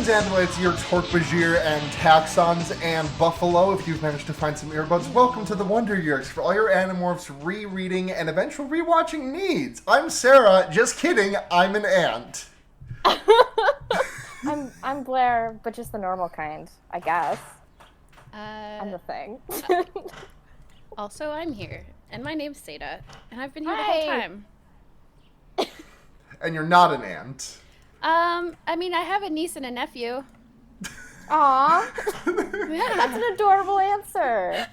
Humans, androids, yerks, hork-bajir, and taxons, and buffalo, if you've managed to find some earbuds, welcome to the Wonder Yerks for all your Animorphs rereading and eventual rewatching needs. I'm Sarah, just kidding, I'm an ant. I'm Blair, but just the normal kind, I guess. I'm the thing. Also, I'm here, and my name's Seda, and I've been here the whole time. And you're not an ant. I mean, I have a niece and a nephew. Aw, that's an adorable answer.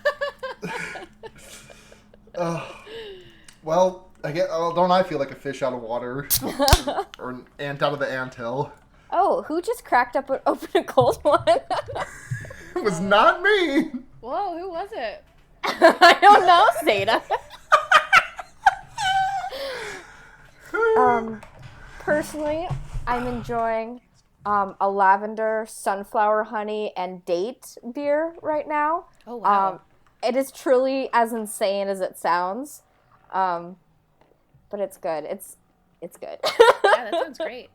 Well, don't I feel like a fish out of water? Or an ant out of the anthill? Oh, who just cracked open a cold one? It was not me! Whoa, who was it? I don't know, Seda. Personally, I'm enjoying a lavender, sunflower honey, and date beer right now. Oh, wow. It is truly as insane as it sounds, but it's good. It's good. Yeah, that sounds great.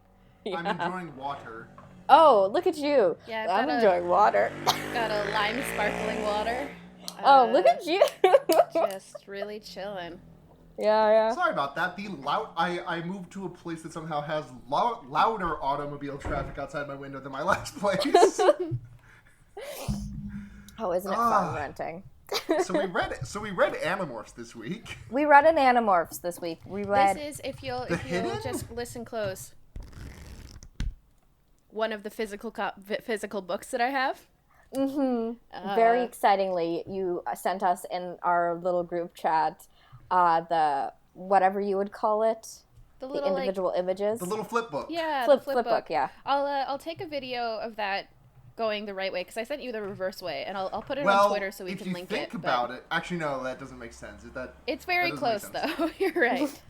Yeah. I'm enjoying water. Oh, look at you. Yeah, I'm enjoying water. Got a lime sparkling water. Oh, look at you. Just really chilling. Yeah. Sorry about that. I moved to a place that somehow has louder automobile traffic outside my window than my last place. Oh, isn't it fun renting? So we read Animorphs this week. We read an Animorphs this week. This is if you'll just listen close. One of the physical books that I have. Mm-hmm. Very excitingly, you sent us in our little group chat the whatever you would call it, the individual images, the little flip book. Yeah, flip book. Yeah. I'll take a video of that going the right way because I sent you the reverse way, and I'll put it on Twitter so we can link it. If you think about it, actually no, that doesn't make sense. It's very close though. You're right.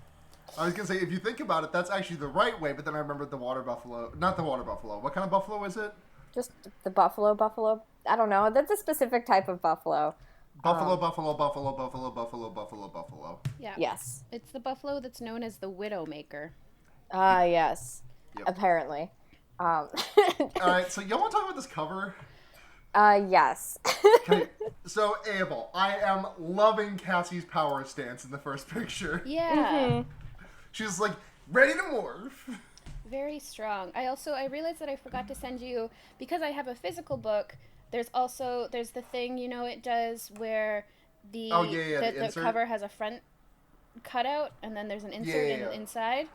I was gonna say, if you think about it, that's actually the right way, but then I remembered the water buffalo. Not the water buffalo. What kind of buffalo is it? Just the buffalo. I don't know. That's a specific type of buffalo. Buffalo. Yeah. Yes. It's the buffalo that's known as the Widowmaker. Yes. Yep. Apparently. All right, so y'all want to talk about this cover? Yes. Okay, so Abel, I am loving Cassie's power stance in the first picture. Yeah. Mm-hmm. She's like, ready to morph. Very strong. I realized that I forgot to send you, because I have a physical book, there's the thing, it does where the cover has a front cutout and then there's an insert inside.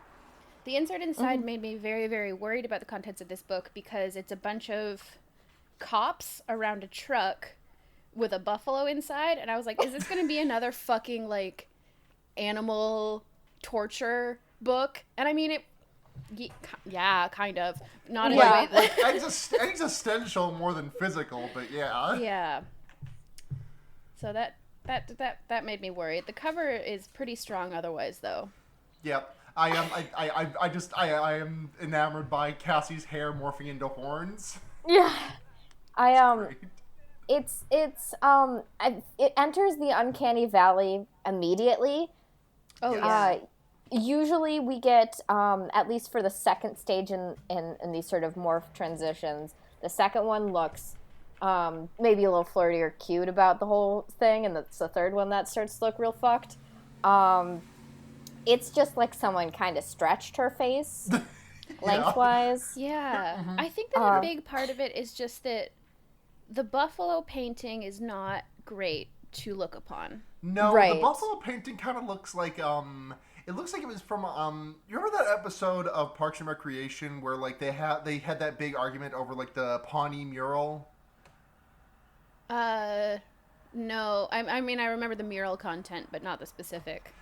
The insert inside made me very, very worried about the contents of this book because it's a bunch of cops around a truck with a buffalo inside, and I was like, is this going to be another fucking, like, animal torture book? And I mean, yeah, kind of. Not in a way that... existential more than physical, but yeah. Yeah. So that made me worried. The cover is pretty strong otherwise, though. Yep. I am enamored by Cassie's hair morphing into horns. Yeah. It enters the uncanny valley immediately. Oh, yeah. Usually we get, at least for the second stage in these sort of morph transitions, the second one looks maybe a little flirty or cute about the whole thing, and it's the third one that starts to look real fucked. It's just like someone kind of stretched her face lengthwise. Yeah. Mm-hmm. I think that a big part of it is just that the buffalo painting is not great to look upon. No, right. The buffalo painting kind of looks like, it looks like it was from, you remember that episode of Parks and Recreation where, like, they had that big argument over, like, the Pawnee mural? No. I mean, I remember the mural content, but not the specific.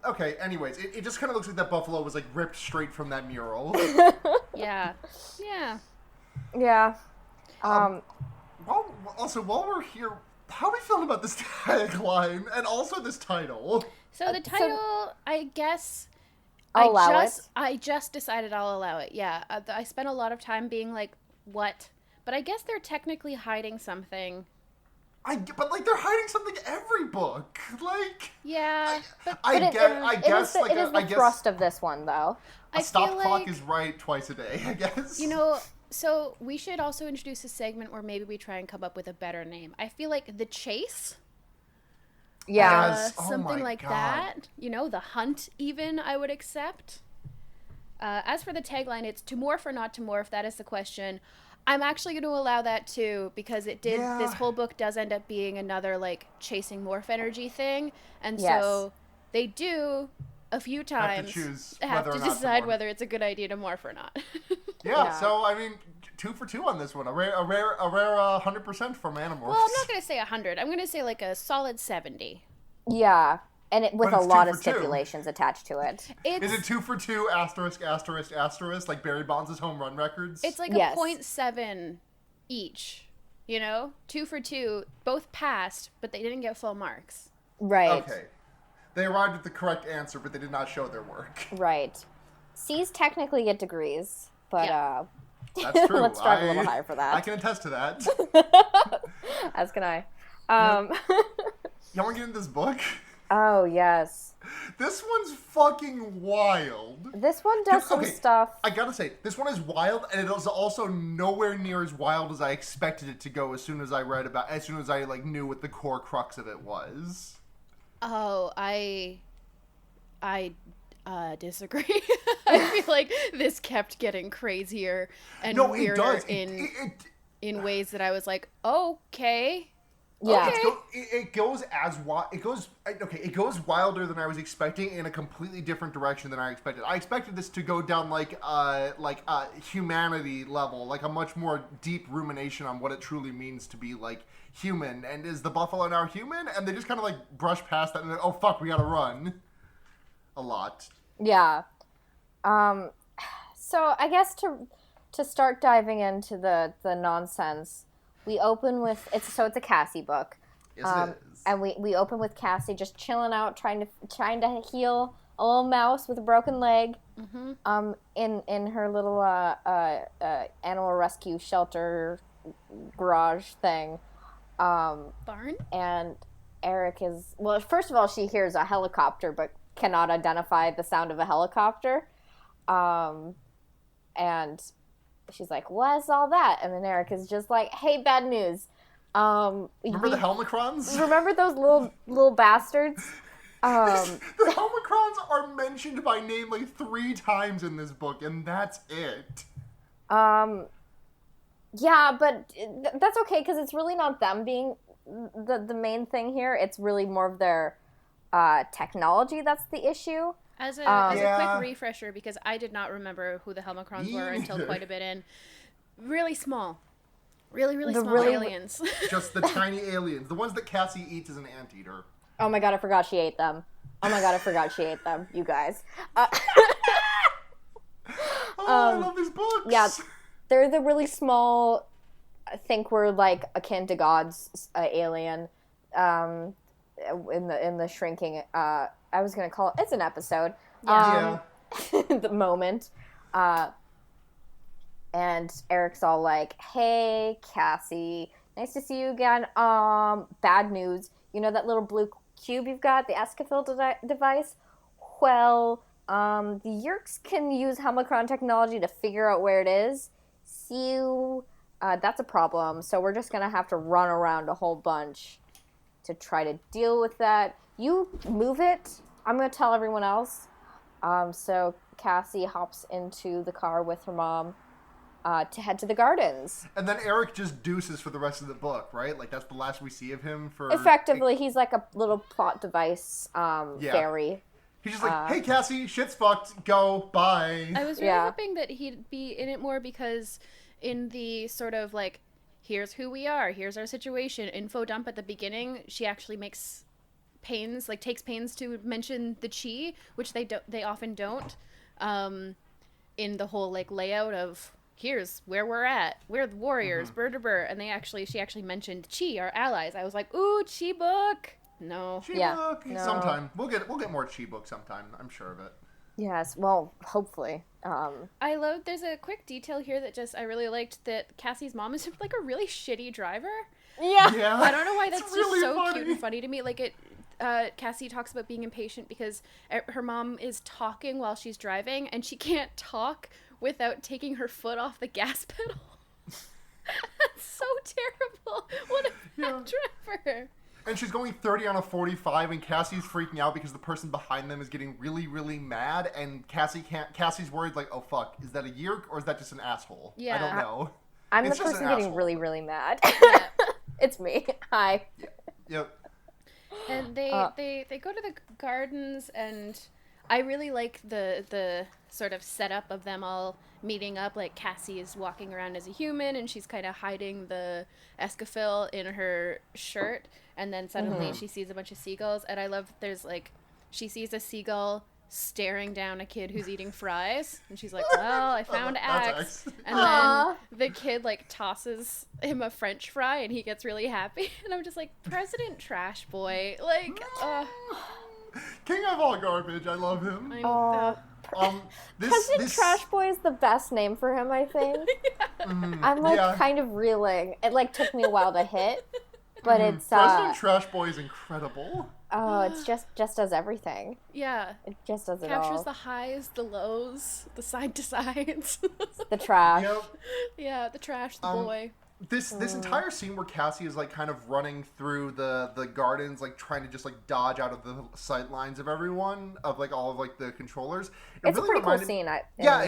Okay, anyways, it just kind of looks like that buffalo was, like, ripped straight from that mural. Yeah. While we're here, how are we feeling about this tagline and also this title? So the title, I guess, I just decided I'll allow it. Yeah, I spent a lot of time being like, what? But I guess they're technically hiding something. But like they're hiding something every book. Like yeah, I guess the thrust of this one though. A stop clock is right twice a day. I guess. So we should also introduce a segment where maybe we try and come up with a better name. I feel like The Chase. Yeah. Something like that. You know, The Hunt even I would accept. As for the tagline, it's to morph or not to morph. That is the question. I'm actually going to allow that too, because this whole book does end up being another like chasing morph energy thing. And so they do a few times have to decide whether it's a good idea to morph or not. So I mean, 2 for 2 on this one. A rare 100% from Animorphs. Well, I'm not going to say 100. I'm going to say like a solid 70. Yeah, and with a lot of stipulations attached to it. Is it 2 for 2 asterisk asterisk asterisk like Barry Bonds' home run records? It's like a 0.7 each. You know, 2 for 2, both passed, but they didn't get full marks. Right. Okay. They arrived at the correct answer, but they did not show their work. Right. C's technically get degrees, but that's true. Let's strive a little higher for that. I can attest to that. As can I. You want to get into this book? Oh, yes. This one's fucking wild. This one does some stuff. I gotta say, this one is wild, and it is also nowhere near as wild as I expected it to go as soon as I like knew what the core crux of it was. Oh, I disagree. I feel like this kept getting crazier and weirder in ways that I was like, okay. Yeah. It goes it goes wilder than I was expecting in a completely different direction than I expected. I expected this to go down like humanity level, like a much more deep rumination on what it truly means to be like human, and is the buffalo now human? And they just kind of like brush past that and then, oh fuck, we gotta run a lot. Yeah. So I guess to start diving into the nonsense, we open with it's a Cassie book. Yes, it is. And we open with Cassie just chilling out, trying to heal a little mouse with a broken leg. Mm-hmm. In her little animal rescue shelter garage thing. Barn? And Eric is... Well, first of all, she hears a helicopter, but cannot identify the sound of a helicopter. And she's like, what's all that? And then Eric is just like, hey, bad news. Remember the Helmicrons? Remember those little bastards? The Helmicrons are mentioned by name like 3 times in this book, and that's it. Yeah, but that's okay, because it's really not them being the main thing here. It's really more of their technology that's the issue. As a quick refresher, because I did not remember who the Helmicrons were until quite a bit in. Really small. Really small aliens. Just the tiny aliens. The ones that Cassie eats as an anteater. Oh my god, I forgot she ate them. You guys. I love these books. Yeah, they're the really small, I think we're like akin to God's alien. In the shrinking, I was gonna call it's an episode. The moment. And Eric's all like, hey, Cassie, nice to see you again. Bad news. You know that little blue cube you've got, the Escafil device? Well, the Yeerks can use Helmicron technology to figure out where it is. So, that's a problem. So we're just going to have to run around a whole bunch to try to deal with that. You move it. I'm going to tell everyone else. So Cassie hops into the car with her mom to head to the gardens. And then Eric just deuces for the rest of the book, right? Like, that's the last we see of him for... Effectively, he's like a little plot device fairy. He's just like, hey, Cassie, shit's fucked. Go. Bye. I was really hoping that he'd be in it more because in the sort of, like, here's who we are, here's our situation, info dump at the beginning, she actually takes pains to mention the chi, which they often don't, in the whole, like, layout of... Here's where we're at. We're the warriors, and she actually mentioned Chi, our allies. I was like, ooh, Chi book. No. Chi book. No. Sometime. We'll get more Chi book sometime. I'm sure of it. Yes, well, hopefully. There's a quick detail here that I really liked, that Cassie's mom is like a really shitty driver. Yeah. I don't know why that's really just so funny. cute and funny to me. Like Cassie talks about being impatient because her mom is talking while she's driving, and she can't talk without taking her foot off the gas pedal. That's so terrible. What a bad driver. And she's going 30 on a 45, and Cassie's freaking out because the person behind them is getting really, really mad, and Cassie's worried, like, oh fuck, is that a yerk or is that just an asshole? Yeah. I don't know. I'm it's the person getting asshole. really, really mad. Yeah. It's me. Hi. Yep. And they go to the gardens, and I really like the sort of setup of them all meeting up. Like, Cassie is walking around as a human, and she's kind of hiding the escafil in her shirt, and then suddenly she sees a bunch of seagulls, and I love there's like she sees a seagull staring down a kid who's eating fries, and she's like, well, I found Axe. And then the kid like tosses him a French fry, and he gets really happy, and I'm just like, President Trash Boy, like King of all garbage. I love him. President Trash Boy is the best name for him, I think. I'm like kind of reeling. It like took me a while to hit, but it's President Trash Boy is incredible. Oh, it's just does everything. Yeah. It just does it all. Captures the highs, the lows, the side to sides. The trash. Yep. Yeah, the trash, the boy. This entire scene where Cassie is like kind of running through the gardens, like trying to just like dodge out of the sight lines of everyone, of like all of like the controllers. It's really a pretty cool scene. It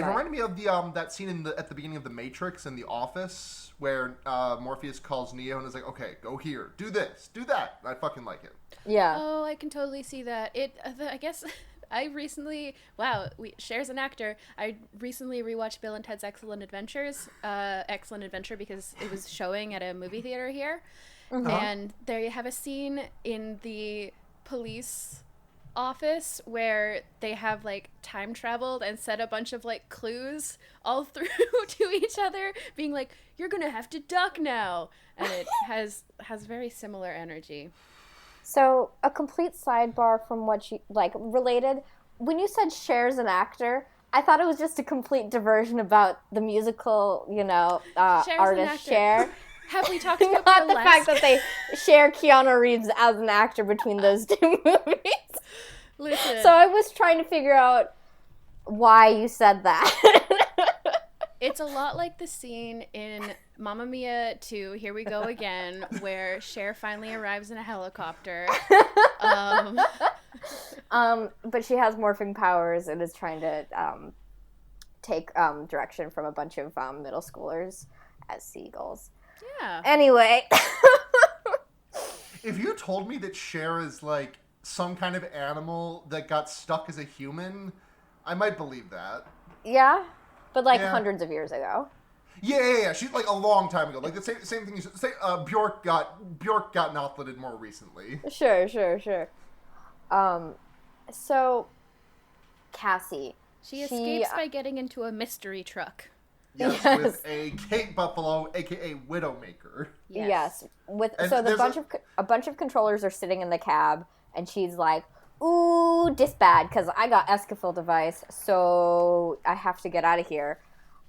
reminded me of the that scene at the beginning of The Matrix in the office where Morpheus calls Neo and is like, "Okay, go here, do this, do that." I fucking like it. Yeah. Oh, I can totally see that. I guess. I recently, shares an actor. I recently rewatched Bill and Ted's Excellent Adventure because it was showing at a movie theater here. And there you have a scene in the police office where they have like time traveled and set a bunch of like clues all through to each other, being like, you're gonna have to duck now. And it has very similar energy. So, a complete sidebar from what you, like, related. When you said Cher's an actor, I thought it was just a complete diversion about the musical, artist Cher. Have we talked about Not the fact that they share Keanu Reeves as an actor between those two movies. Listen. So I was trying to figure out why you said that. It's a lot like the scene in Mamma Mia 2, Here We Go Again, where Cher finally arrives in a helicopter. But she has morphing powers and is trying to take direction from a bunch of middle schoolers as seagulls. Yeah. Anyway. If you told me that Cher is like some kind of animal that got stuck as a human, I might believe that. Yeah? But like hundreds of years ago. Yeah. She's like a long time ago. Like the same thing you say. Bjork got nothlited more recently. Sure. So Cassie. She escapes by getting into a mystery truck. Yes, with a Kate Buffalo, aka Widowmaker. Yes. A bunch of controllers are sitting in the cab, and she's like, "Ooh, this bad, because I got escafil device, so I have to get out of here."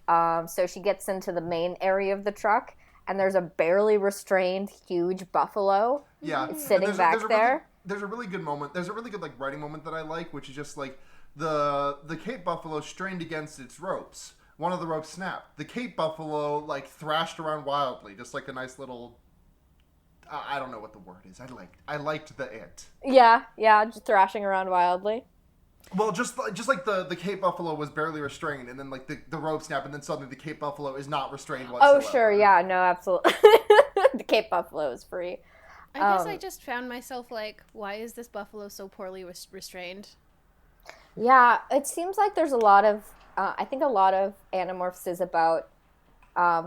So she gets into the main area of the truck, and there's a barely restrained huge buffalo. Yeah, sitting back there. There's a really good moment. There's a really good like writing moment that I like, which is just like the Kate Buffalo strained against its ropes. One of the ropes snapped. The Kate Buffalo like thrashed around wildly, just like a nice little. I don't know what the word is. I liked the it. Yeah, just thrashing around wildly. Well, just like the Cape Buffalo was barely restrained, and then like the rope snapped, and then suddenly the Cape Buffalo is not restrained whatsoever. Oh, sure, yeah, no, absolutely. The Cape Buffalo is free. I guess I just found myself like, why is this buffalo so poorly restrained? Yeah, it seems like there's a lot of, I think a lot of Animorphs is about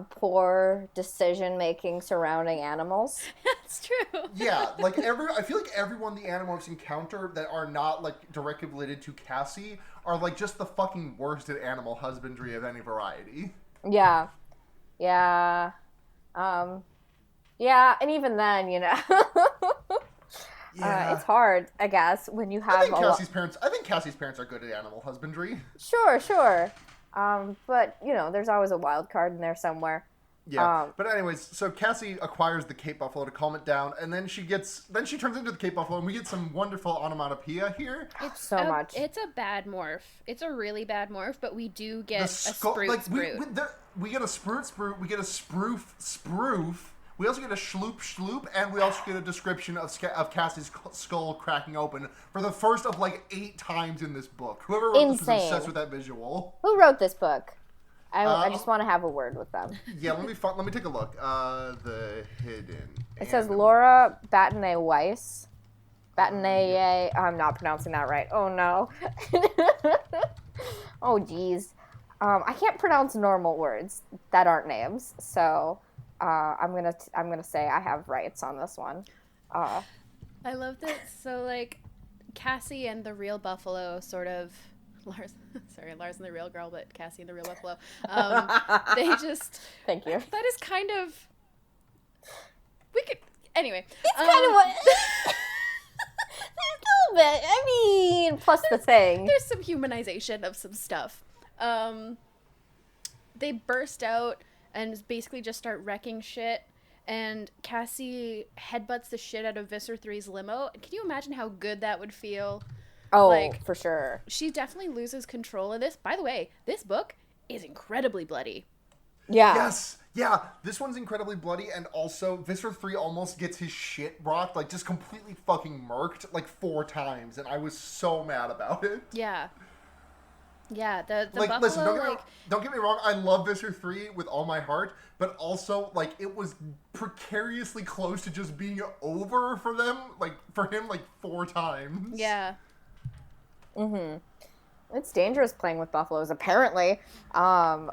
poor decision-making surrounding animals. That's true. Yeah, like I feel like everyone the Animorphs encounter that are not like directly related to Cassie are like just the fucking worst at animal husbandry of any variety. Yeah. And even then, it's hard, I guess, when you have. I think Cassie's parents are good at animal husbandry. Sure. But there's always a wild card in there somewhere. Yeah, but anyways, so Cassie acquires the Cape Buffalo to calm it down, and then she turns into the Cape Buffalo, and we get some wonderful onomatopoeia here. It's so much. It's a bad morph. It's a really bad morph, but we do get a spruit. We get a spruit, we get a sproof, we also get a shloop, and we also get a description of Cassie's skull cracking open for the first of 8 times in this book. Whoever wrote this is obsessed with that visual. Who wrote this book? I just want to have a word with them. Yeah, let me take a look. The hidden. It says Laura Battenay-Weiss. Battenay. I'm not pronouncing that right. Oh no. Oh geez. I can't pronounce normal words that aren't names, so I'm gonna say I have rights on this one. I love that. So Cassie and the real buffalo sort of. Lars and the real girl, but Cassie and the real buffalo. They just. Thank you. That is kind of. We could. Anyway. It's kind of what. A little bit. I mean, plus the thing. There's some humanization of some stuff. They burst out and basically just start wrecking shit. And Cassie headbutts the shit out of Visser 3's limo. Can you imagine how good that would feel? Oh, for sure. She definitely loses control of this. By the way, this book is incredibly bloody. Yeah. Yes. Yeah. This one's incredibly bloody, and also Visser 3 almost gets his shit rocked, just completely fucking murked 4 times, and I was so mad about it. Yeah. Yeah, the buffalo, listen, don't get me wrong, I love Visser 3 with all my heart, but also, it was precariously close to just being over for them, for him, 4 times. Yeah. Mm-hmm. It's dangerous playing with buffaloes, apparently. Buffaloes,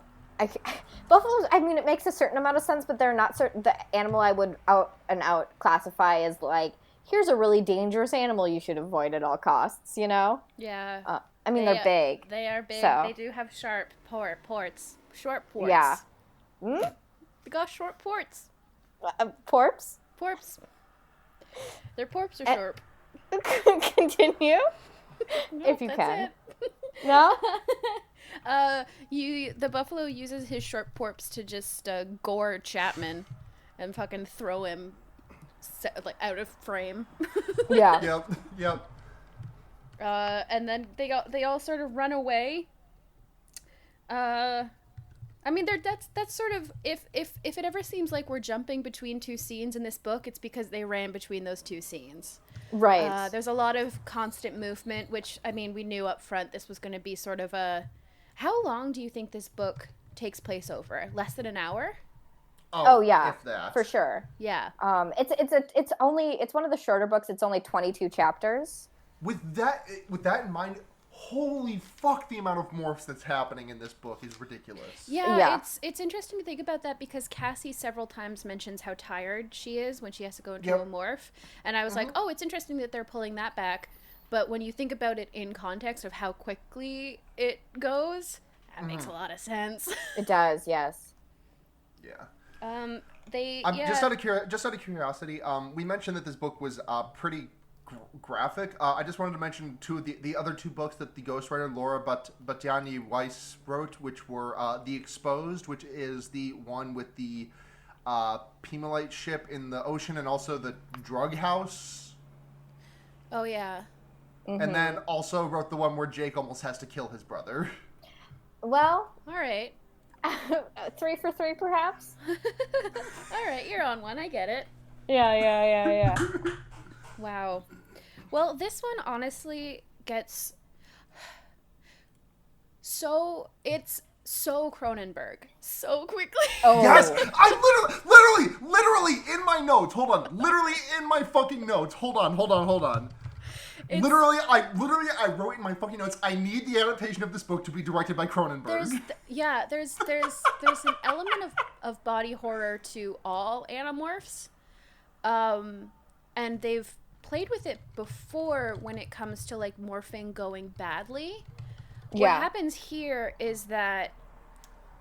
I mean, it makes a certain amount of sense, but they're not the animal I would out and out classify as, here's a really dangerous animal you should avoid at all costs, you know? Yeah. I mean, they're big. They are big. So. They do have sharp ports. Shorp Porps. Yeah. Hmm? They got Shorp Ports. Porps? Porps. Their porps are short. Continue. No, if you can. It. No? The buffalo uses his Shorp Porps to just gore Chapman and fucking throw him out of frame. Yeah. Yep. And then they all sort of run away. I mean, that's sort of if it ever seems like we're jumping between 2 scenes in this book, it's because they ran between those 2 scenes. Right. There's a lot of constant movement, which, I mean, we knew up front this was going to be sort of a... How long do you think this book takes place over? Less than an hour? Oh yeah, if that. For sure. Yeah. It's one of the shorter books. It's only 22 chapters. With that in mind, holy fuck, the amount of morphs that's happening in this book is ridiculous. Yeah. It's interesting to think about that because Cassie several times mentions how tired she is when she has to go into a morph. And I was like, oh, it's interesting that they're pulling that back. But when you think about it in context of how quickly it goes, that makes a lot of sense. It does, yes. Yeah. Just out of curiosity, we mentioned that this book was pretty graphic. I just wanted to mention the other 2 books that the ghostwriter Laura Battenay-Weiss wrote, which were The Exposed, which is the one with the Pimolite ship in the ocean, and also the drug house. Oh yeah. Mm-hmm. And then also wrote the one where Jake almost has to kill his brother. Well, all right. 3 for 3, perhaps. All right, you're on one. I get it. Yeah. Wow. Well, this one honestly gets it's so Cronenberg so quickly. Oh. Yes, I literally in my notes. Hold on, literally in my fucking notes. Hold on. Literally, I wrote in my fucking notes, I need the adaptation of this book to be directed by Cronenberg. There's an element of body horror to all Animorphs. And they've played with it before when it comes to morphing going badly. What happens here is that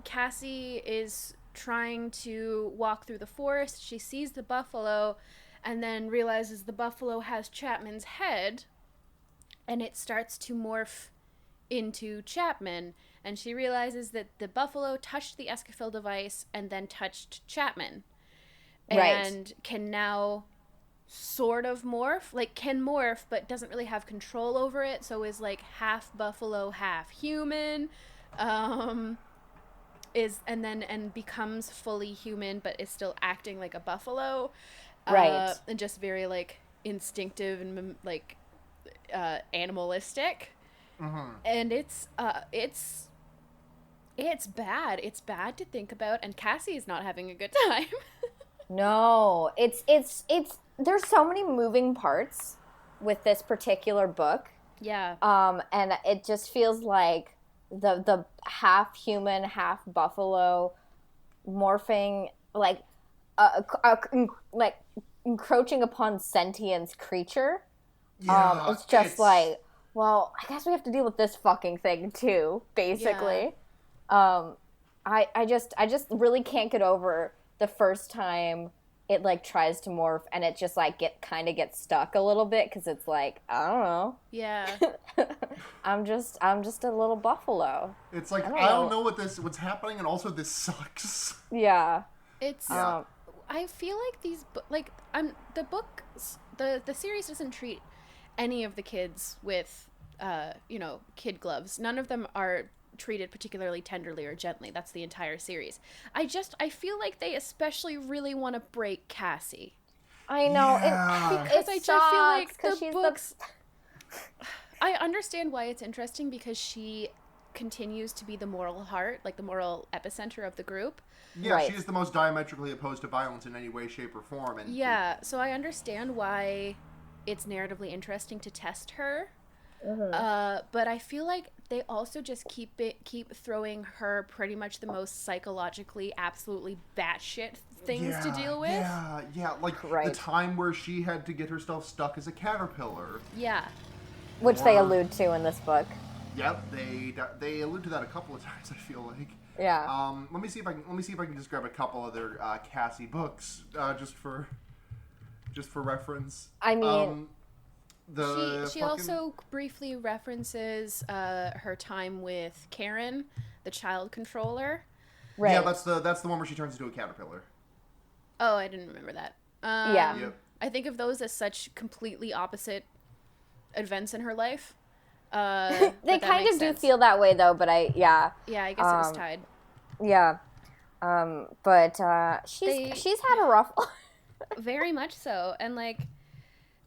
Cassie is trying to walk through the forest. She sees the buffalo and then realizes the buffalo has Chapman's head, and it starts to morph into Chapman, and she realizes that the buffalo touched the Escafil device and then touched Chapman. And can now sort of morph, like can morph, but doesn't really have control over it, so is like half buffalo, half human, and becomes fully human, but is still acting like a buffalo, and just very like instinctive and like animalistic. And it's bad. It's bad to think about, and Cassie is not having a good time. No, it's there's so many moving parts with this particular book. Yeah. And it just feels like the half human, half buffalo morphing, like like encroaching upon sentience creature. Yeah, it's just like, well, I guess we have to deal with this fucking thing too, basically. Yeah. I just really can't get over the first time it like tries to morph and it just like gets stuck a little bit because it's like, I don't know. Yeah. I'm just a little buffalo. It's like I don't know what's happening, and also this sucks. Yeah. It's I feel like these the books, the series doesn't treat any of the kids with kid gloves. None of them are treated particularly tenderly or gently. That's the entire series. I feel like they especially really want to break Cassie. I know. Yeah. Because I just feel like the books... I understand why it's interesting, because she continues to be the moral heart, like the moral epicenter of the group. Yeah, she is the most diametrically opposed to violence in any way, shape, or form. And so I understand why it's narratively interesting to test her. But I feel like they also just keep throwing her pretty much the most psychologically absolutely batshit things to deal with. Yeah, like the time where she had to get herself stuck as a caterpillar. Yeah. Which they allude to in this book. Yep, they allude to that a couple of times, I feel like. Yeah. Let me see if I can just grab a couple of their Cassie books just for reference. I mean, she also briefly references her time with Karen, the child controller. Right. Yeah, that's the one where she turns into a caterpillar. Oh, I didn't remember that. Yeah. Yep. I think of those as such completely events in her life. They kind of do feel that way though, but I guess it was tied. Yeah. But she's had a rough life. Very much so. And like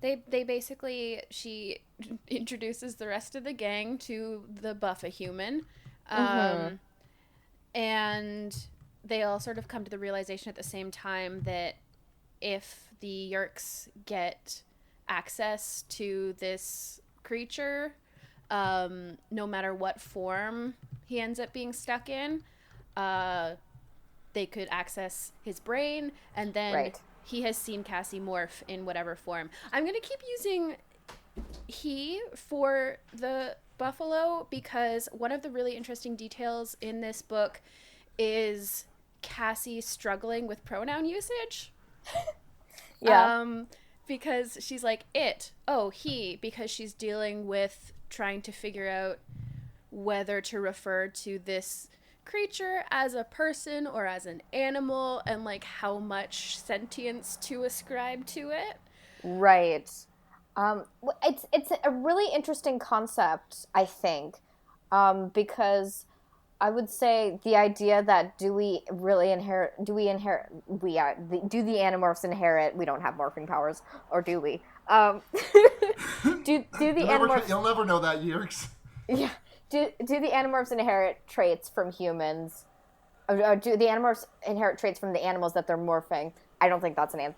they basically, she introduces the rest of the gang to the Buffa-human. And they all sort of come to the realization at the same time that if the Yeerks get access to this creature, no matter what form he ends up being stuck in, they could access his brain, and then he has seen Cassie morph in whatever form. I'm going to keep using he for the buffalo because one of the really interesting details in this book is Cassie struggling with pronoun usage. Because she's like he, because she's dealing with trying to figure out whether to refer to this creature as a person or as an animal, and like how much sentience to ascribe to it. Right. It's a really interesting concept, I think, because I would say the idea that do the Animorphs inherit, we don't have morphing powers, or do we? Do the Animorphs... You'll never know that, Yeerks. Yeah. Do the Animorphs inherit traits from humans? Or do the Animorphs inherit traits from the animals that they're morphing? I don't think that's an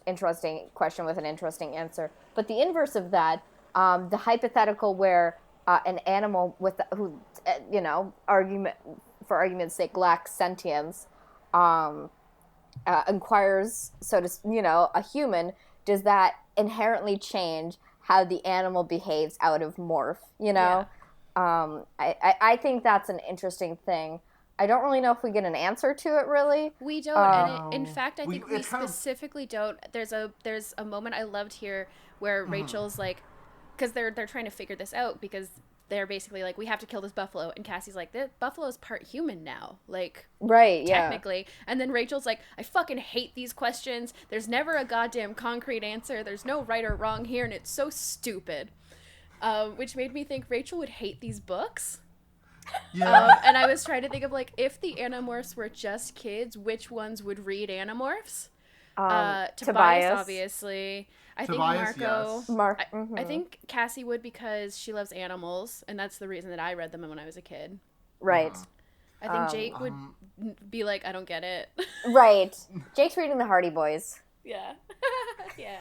interesting question with an interesting answer. But the inverse of that, the hypothetical where an animal for argument's sake, lacks sentience, inquires, a human, does that inherently change how the animal behaves out of morph? Yeah. I think that's an interesting thing. I don't really know if we get an answer to it, really. We don't, and in fact, I think we specifically don't. There's a moment I loved here where Rachel's like, because they're trying to figure this out, because they're basically like, we have to kill this buffalo, and Cassie's like, the buffalo's part human now, like, right, yeah, technically. And then Rachel's like, I fucking hate these questions. There's never a goddamn concrete answer. There's no right or wrong here, and it's so stupid. Which made me think Rachel would hate these books. Yeah. And I was trying to think of, like, if the Animorphs were just kids, which ones would read Animorphs? Tobias, obviously. I think Marco. Yes. I think Cassie would, because she loves animals, and that's the reason that I read them when I was a kid. Right. I think Jake would be like, I don't get it. Right. Jake's reading the Hardy Boys. Yeah. Yeah.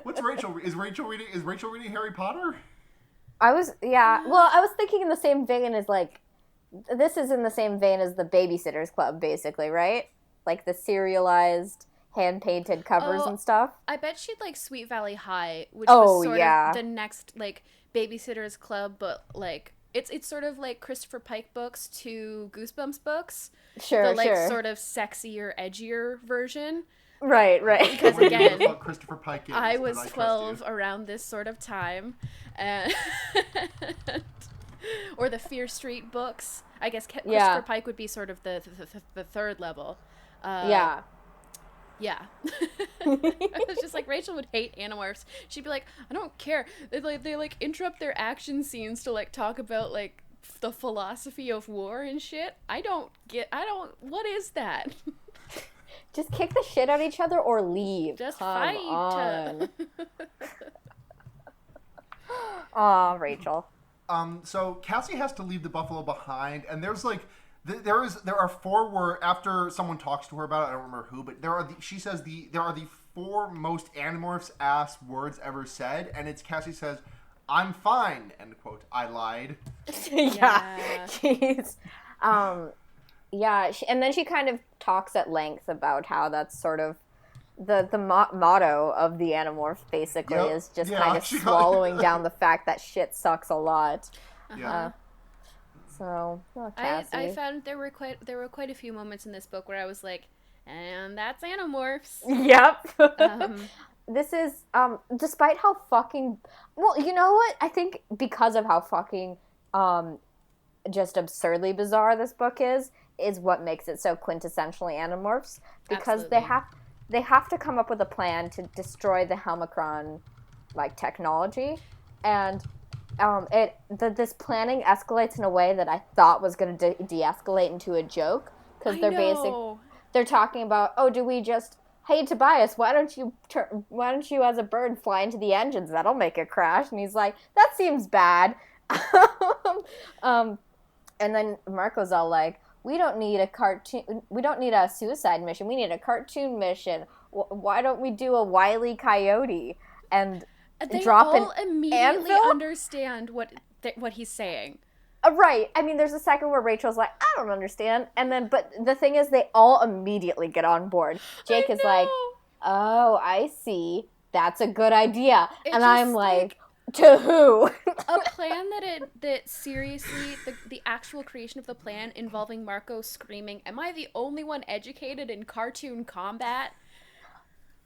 What's Rachel? Is Rachel reading Harry Potter? Well, I was thinking in the same vein as, like, this is in the same vein as the Babysitter's Club, basically, right? Like the serialized, hand-painted covers and stuff. I bet she'd like Sweet Valley High, which was sort of the next, like, Babysitter's Club, but, like, it's sort of like Christopher Pike books to Goosebumps books. Sure, the, like, sort of sexier, edgier version. Right. Because, again, Christopher Pike is, I was 12 around this sort of time. And or the Fear Street books. I guess Christopher Pike would be sort of the third level. Yeah. I was just like, Rachel would hate Animorphs. She'd be like, I don't care. They like interrupt their action scenes to, like, talk about, like, the philosophy of war and shit. What is that? Just kick the shit out of each other or leave. Just Come fight. On. Aw, Rachel. So Cassie has to leave the buffalo behind, and there's like there are four where after someone talks to her about it, I don't remember who, but she says there are the four most Animorphs ass words ever said, and it's Cassie says, "I'm fine," end quote. I lied. Yeah. Jeez. And then she kind of talks at length about how that's sort of the motto of the Animorphs, basically, is just kind of swallowing down the fact that shit sucks a lot. Yeah. Cassie. I found there were quite a few moments in this book where I was like, and that's Animorphs. Yep. This is despite how fucking, well, you know what? I think because of how fucking just absurdly bizarre this book is what makes it so quintessentially Animorphs, because they have to come up with a plan to destroy the Helmicron, like, technology, and this planning escalates in a way that I thought was going to de-escalate into a joke, because they're talking about, do we just, hey Tobias, why don't you as a bird fly into the engines? That'll make it crash. And he's like, that seems bad. And then Marco's all like, we don't need a suicide mission. We need a cartoon mission. Why don't we do a Wile E. Coyote and drop an immediately anvil? Understand what he's saying. Right. I mean, there's a second where Rachel's like, I don't understand. And then, but the thing is, they all immediately get on board. Jake is like, oh, I see. That's a good idea. And I'm like, to who? A plan that seriously, the actual creation of the plan involving Marco screaming, am I the only one educated in cartoon combat?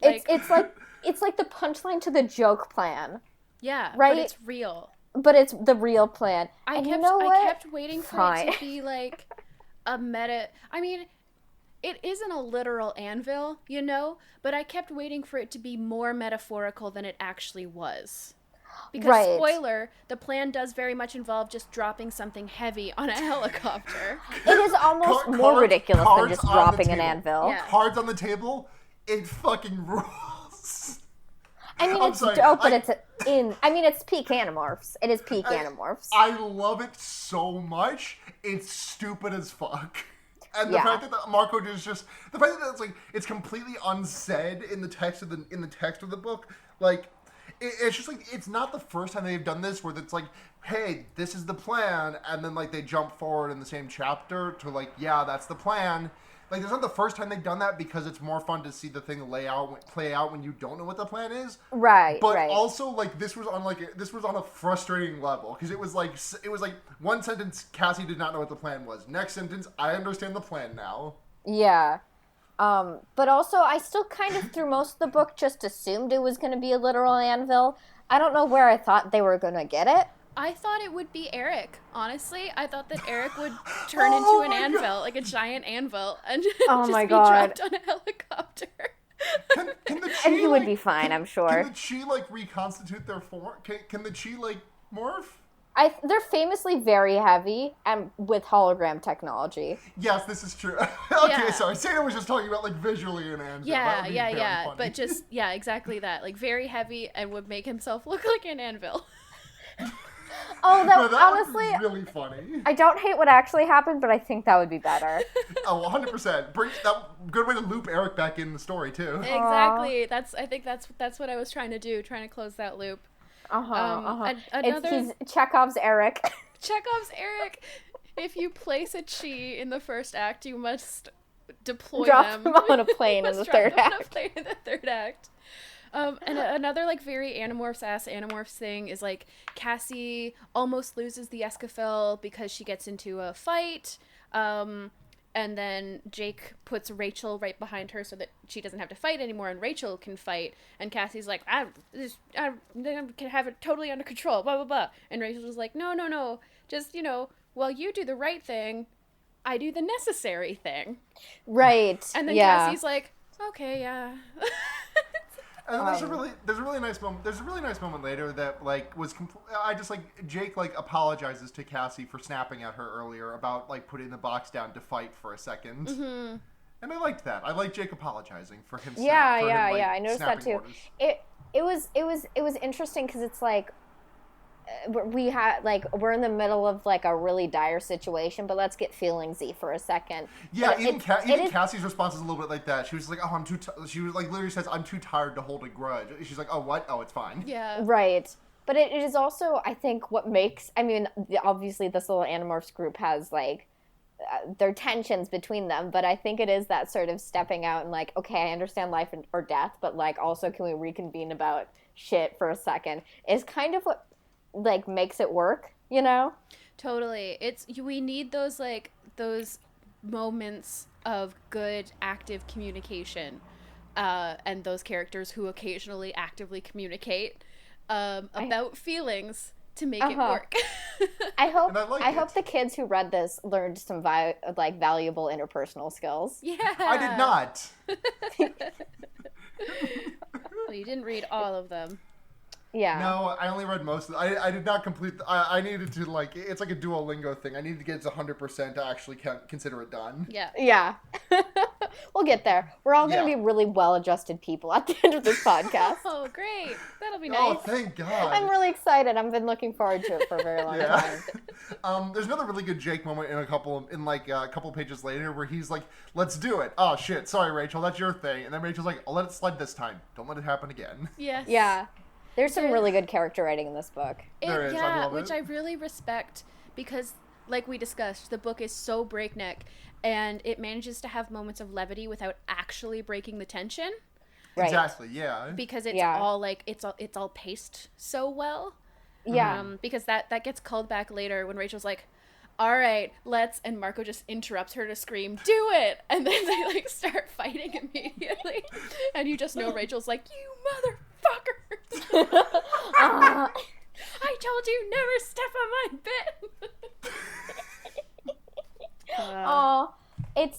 It's like the punchline to the joke plan. Yeah, right? But it's real. But it's the real plan. I kept waiting for it to be like a meta. I mean, it isn't a literal anvil, but I kept waiting for it to be more metaphorical than it actually was. Because, spoiler, the plan does very much involve just dropping something heavy on a helicopter. It is almost more ridiculous than just dropping an anvil. Yeah. Cards on the table, it fucking rules. I mean, it's dope, but it's peak Animorphs. It is peak Animorphs. I love it so much. It's stupid as fuck. And the fact that Marco is just the fact that it's completely unsaid in the text of the book, like. It's just like, it's not the first time they've done this where it's like, hey, this is the plan, and then like they jump forward in the same chapter to like, yeah, that's the plan. Like, it's not the first time they've done that because it's more fun to see the thing play out when you don't know what the plan is. Right. But also, like, this was on a frustrating level because it was like one sentence, Cassie did not know what the plan was. Next sentence, I understand the plan now. Yeah. But also, I still kind of, through most of the book, just assumed it was going to be a literal anvil. I don't know where I thought they were going to get it. I thought it would be Eric. Honestly, I thought that Eric would turn into an anvil, like a giant anvil, and just be dropped on a helicopter. Can the chi, and he would be fine, I'm sure. Can the chi like reconstitute their form? Can the chi like morph? They're famously very heavy and with hologram technology. Yes, this is true. Okay, sorry. Sana was just talking about like visually an anvil. Yeah. Funny. But just exactly that. Like very heavy and would make himself look like an anvil. That honestly would be really funny. I don't hate what actually happened, but I think that would be better. 100%. Bring that good way to loop Eric back in the story too. Exactly. I think that's what I was trying to close that loop. He's Chekhov's Eric. Chekhov's Eric. If you place a chi in the first act, you must drop them on a plane in the third act. And another like very Animorphs thing is like Cassie almost loses the Escafil because she gets into a fight. And then Jake puts Rachel right behind her so that she doesn't have to fight anymore, and Rachel can fight. And Cassie's like, I can have it totally under control, blah, blah, blah. And Rachel's just like, no, just, while you do the right thing, I do the necessary thing. Right. And then Cassie's like, okay, yeah. And there's a really nice moment. There's a really nice moment later that like was. I just like Jake like apologizes to Cassie for snapping at her earlier about like putting the box down to fight for a second. Mm-hmm. And I liked that. I like Jake apologizing for him. Yeah. I noticed that too. Orders. It was interesting because it's like we're in the middle of like a really dire situation, but let's get feelingsy for a second. Yeah, even Cassie's response is a little bit like that. She was like, "Oh, I'm too." She was like, literally says, "I'm too tired to hold a grudge." She's like, "Oh, what? Oh, it's fine." Yeah. Right. But it is also, I think, what makes. I mean, obviously, this little Animorphs group has like their tensions between them, but I think it is that sort of stepping out and like, okay, I understand life or death, but like, also, can we reconvene about shit for a second? Is kind of what like makes it work, Totally. We need those moments of good active communication, and those characters who occasionally actively communicate about feelings to make it work. I hope the kids who read this learned some valuable interpersonal skills. Yeah. I did not. Well, you didn't read all of them. Yeah. No, I only read most of it. I did not complete. I needed to like. It's like a Duolingo thing. I needed to get to 100% to actually consider it done. Yeah. Yeah. We'll get there. We're all going to be really well-adjusted people at the end of this podcast. Oh, great. That'll be nice. Oh, thank God. I'm really excited. I've been looking forward to it for a very long time. There's another really good Jake moment in a couple pages later where he's like, "Let's do it." Oh shit, sorry Rachel, that's your thing. And then Rachel's like, "I'll let it slide this time. Don't let it happen again." Yes. Yeah. There's some really good character writing in this book. There is, I love which I really respect because, like we discussed, the book is so breakneck and it manages to have moments of levity without actually breaking the tension. Right. Exactly, yeah. Because it's all like it's all paced so well. Yeah. Because that gets called back later when Rachel's like, "All right, let's," and Marco just interrupts her to scream, "Do it!" And then they like start fighting immediately, and you just know Rachel's like, "You motherfuckers! I told you never step on my bit."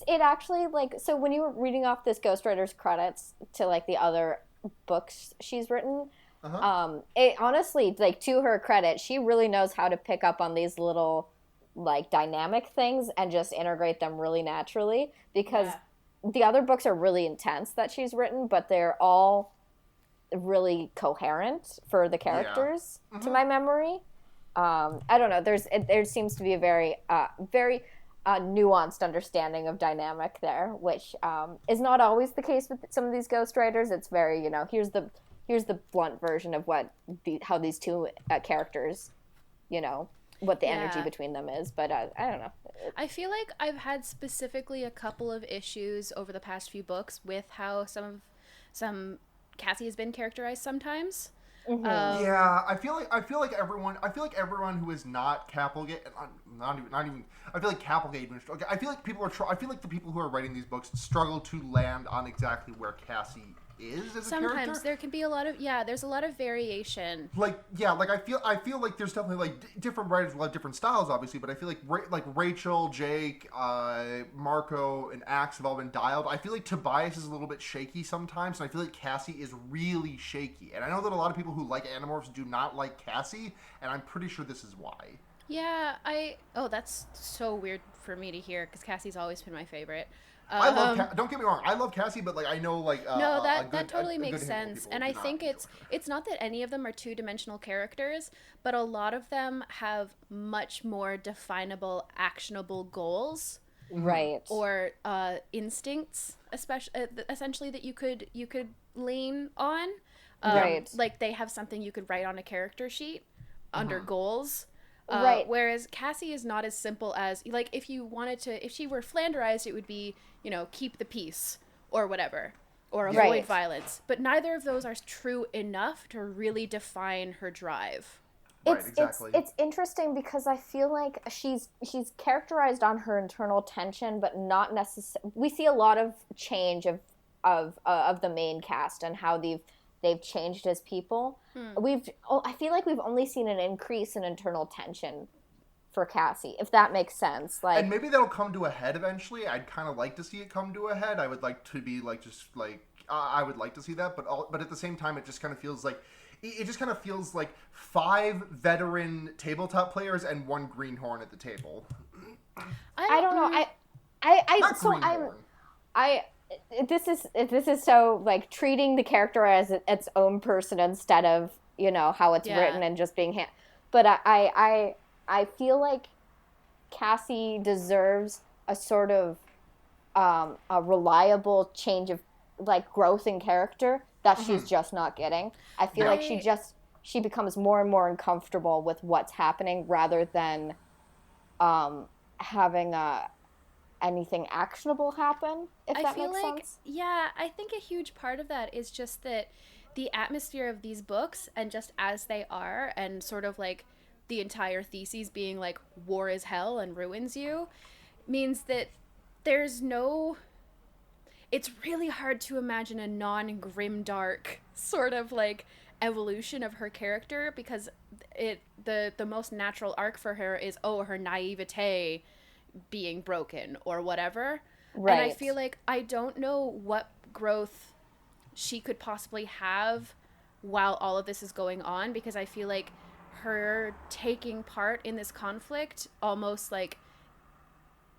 It actually like so when you were reading off this ghostwriter's credits to like the other books she's written. It honestly, like, to her credit, she really knows how to pick up on these little like dynamic things and just integrate them really naturally, because the other books are really intense that she's written, but they're all really coherent for the characters to my memory. I don't know. There seems to be a very nuanced understanding of dynamic there, which is not always the case with some of these ghostwriters. It's very, here's the blunt version of how these two characters, what the energy between them is. But I don't know. I feel like I've had specifically a couple of issues over the past few books with how some Cassie has been characterized sometimes. Mm-hmm. I feel like everyone who is not Capelgate, not even. I feel like Capelgate. I feel like the people who are writing these books struggle to land on exactly where Cassie is as a Sometimes character. there can be there's a lot of variation. I feel like there's definitely like different writers will have different styles, obviously, but I feel like Rachel, Jake, Marco, and Axe have all been dialed. I feel like Tobias is a little bit shaky sometimes, and I feel like Cassie is really shaky. And I know that a lot of people who like Animorphs do not like Cassie, and I'm pretty sure this is why. Yeah, that's so weird for me to hear, because Cassie's always been my favorite. I love don't get me wrong, I love Cassie, but like I know like no, that totally makes sense, and I think it's not that any of them are two-dimensional characters, but a lot of them have much more definable, actionable goals, right, or instincts, essentially that you could lean on, right. Like they have something you could write on a character sheet under goals. Right. Whereas Cassie is not as simple as, like, if she were Flanderized, it would be, keep the peace or whatever, or avoid violence. But neither of those are true enough to really define her drive. It's interesting because I feel like she's characterized on her internal tension, but not necessarily. We see a lot of change of the main cast and how they've changed as people. I feel like we've only seen an increase in internal tension for Cassie, if that makes sense. Like, and maybe that'll come to a head eventually. I'd kind of like to see it come to a head. I would like to be like I would like to see that, but at the same time, it just kind of feels like 5 veteran tabletop players and 1 greenhorn at the table. I don't know. This is so like treating the character as its own person instead of how it's written and just being but I feel like Cassie deserves a sort of a reliable change of like growth in character that she's just not getting. I feel like she becomes more and more uncomfortable with what's happening rather than having anything actionable happen, if that makes sense. Yeah, I think a huge part of that is just that the atmosphere of these books, and just as they are, and sort of like the entire thesis being like war is hell and ruins you, means that it's really hard to imagine a non-grimdark sort of like evolution of her character, because the most natural arc for her is her naivete being broken or whatever. Right. And I feel like I don't know what growth she could possibly have while all of this is going on, because I feel like her taking part in this conflict almost like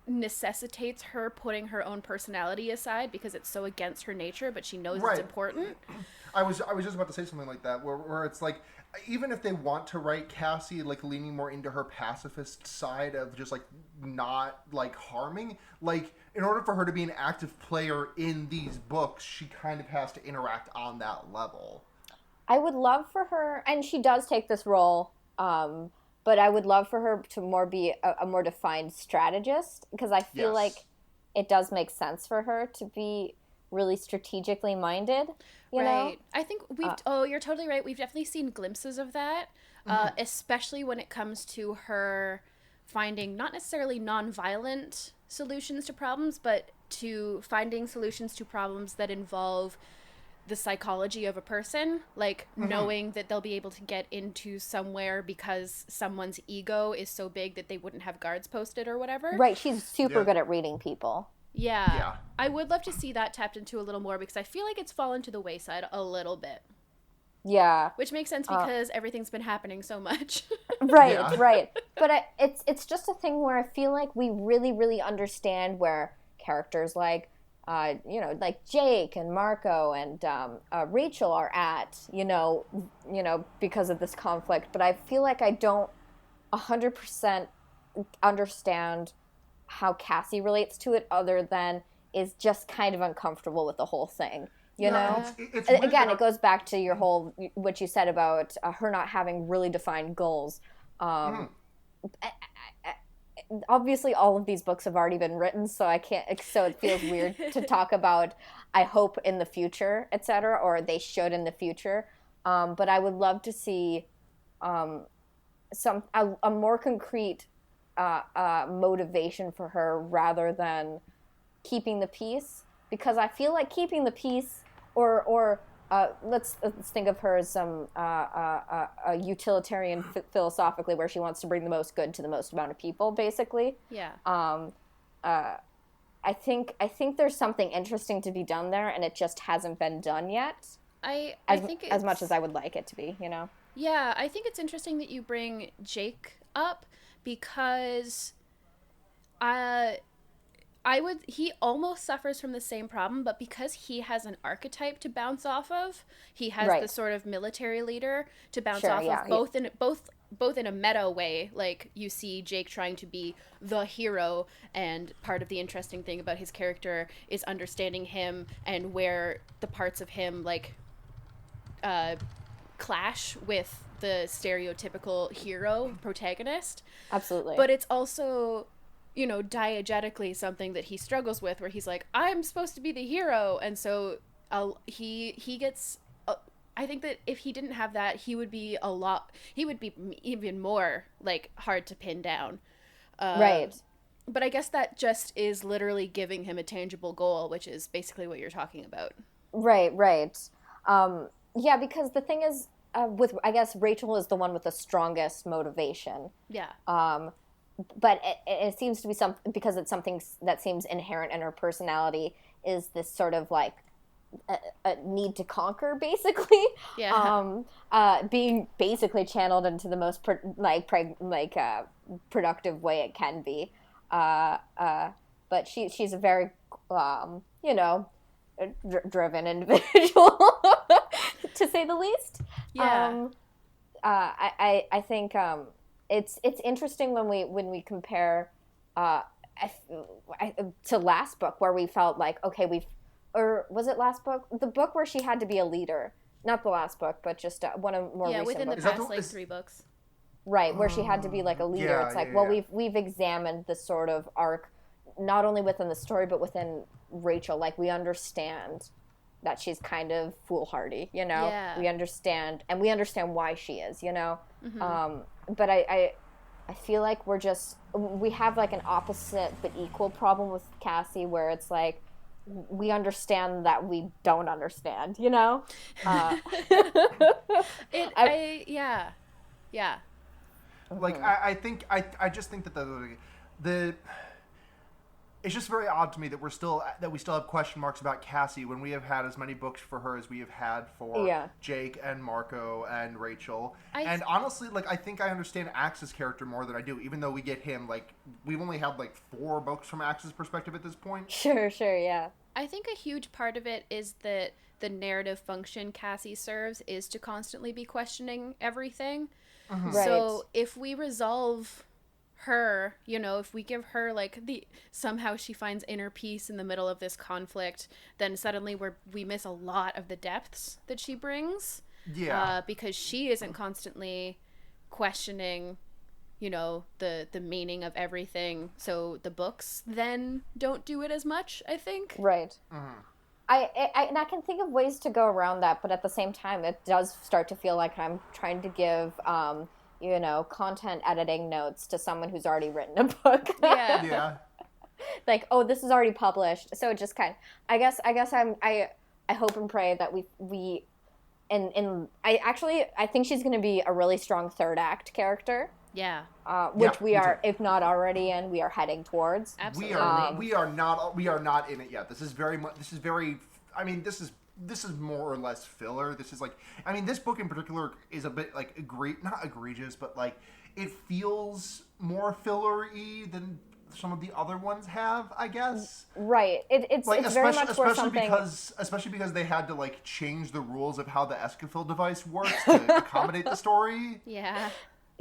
necessitates her putting her own personality aside, because it's so against her nature, but she knows it's important. I was just about to say something like that, where it's like, even if they want to write Cassie like leaning more into her pacifist side of just like not like harming, like in order for her to be an active player in these books, she kind of has to interact on that level. I would love for her, and she does take this role, but I would love for her to be a more defined strategist, because I feel like it does make sense for her to be really strategically minded. You know? I think you're totally right. We've definitely seen glimpses of that, especially when it comes to her finding not necessarily non-violent solutions to problems, but to finding solutions to problems that involve the psychology of a person, like knowing that they'll be able to get into somewhere because someone's ego is so big that they wouldn't have guards posted or whatever. Right, she's super good at reading people. Yeah. I would love to see that tapped into a little more, because I feel like it's fallen to the wayside a little bit. Yeah. Which makes sense because everything's been happening so much. Right. But it's just a thing where I feel like we really, really understand where characters like, like Jake and Marco and Rachel are at, because of this conflict. But I feel like I don't 100% understand how Cassie relates to it, other than is just kind of uncomfortable with the whole thing. You know? It's again, it goes back to your whole, what you said about her not having really defined goals. Obviously, all of these books have already been written, so it feels weird to talk about, I hope in the future, etc., or they should in the future. But I would love to see a more concrete motivation for her rather than keeping the peace, because I feel like keeping the peace Let's think of her as some a utilitarian philosophically, where she wants to bring the most good to the most amount of people, basically. Yeah. I think there's something interesting to be done there, and it just hasn't been done yet. I think as much as I would like it to be, Yeah, I think it's interesting that you bring Jake up, because he almost suffers from the same problem, but because he has an archetype to bounce off of, he has the sort of military leader to bounce off of, both in a meta way, like you see Jake trying to be the hero, and part of the interesting thing about his character is understanding him and where the parts of him like clash with the stereotypical hero protagonist. Absolutely. But it's also, diegetically something that he struggles with, where he's like, I'm supposed to be the hero, and so he gets I think that if he didn't have that, he would be even more like hard to pin down. Right. But I guess that just is literally giving him a tangible goal, which is basically what you're talking about. Right. Yeah, because the thing is, I guess Rachel is the one with the strongest motivation. Yeah. But it seems to be because it's something that seems inherent in her personality, is this sort of like a need to conquer, basically. Yeah. Being basically channeled into the most productive way it can be. But she's a very driven individual, to say the least. Yeah. I think it's interesting when we compare to last book, where we felt like, okay, or was it last book? The book where she had to be a leader. Not the last book, but just one of more recent within books. the past 3 books. Right, where she had to be like a leader. It's like, we've examined the sort of arc, not only within the story, but within Rachel. Like, we understand that she's kind of foolhardy, Yeah. We understand why she is, Mm-hmm. But I feel like we have like an opposite but equal problem with Cassie, where it's like, we understand that we don't understand, Yeah. Like, I just think that the it's just very odd to me that we still have question marks about Cassie when we have had as many books for her as we have had for Jake and Marco and Rachel. And honestly, like, I think I understand Axe's character more than I do, even though we get him, like, we've only had like 4 books from Axe's perspective at this point. Sure, yeah. I think a huge part of it is that the narrative function Cassie serves is to constantly be questioning everything. Mm-hmm. So if we resolve her, if we give her like somehow she finds inner peace in the middle of this conflict, then suddenly we miss a lot of the depths that she brings. Yeah. Because she isn't constantly questioning, the meaning of everything. So the books then don't do it as much, I think. Right. Mm-hmm. And I can think of ways to go around that, but at the same time, it does start to feel like I'm trying to give content editing notes to someone who's already written a book. Yeah. Like, oh, this is already published. So it just I guess I hope and pray that I think she's going to be a really strong third act character. Yeah. Which we are, if not already in, we are heading towards. Absolutely. We are not in it yet. This is more or less filler. This is like, this book in particular is a bit like not egregious, but like it feels more filler-y than some of the other ones have, I guess. Right. It's like, it's very much where something... especially because they had to like change the rules of how the Escafil device works to accommodate the story. Yeah.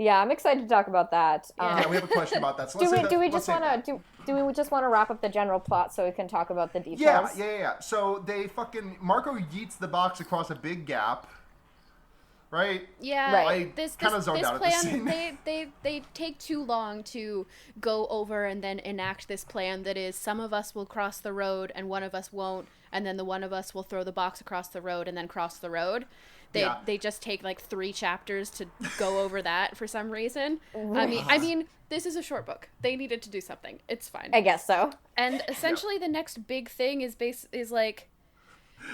Yeah, I'm excited to talk about that. Yeah, we have a question about that. So do we just want to wrap up the general plot so we can talk about the details? Yeah. So Marco yeets the box across a big gap, right? Yeah. Right. This plan, at the scene. they take too long to go over and then enact this plan that is, some of us will cross the road and one of us won't, and then the one of us will throw the box across the road and then cross the road. They just take like 3 chapters to go over that for some reason. I mean, this is a short book. They needed to do something. It's fine. I guess so. And essentially, the next big thing is like,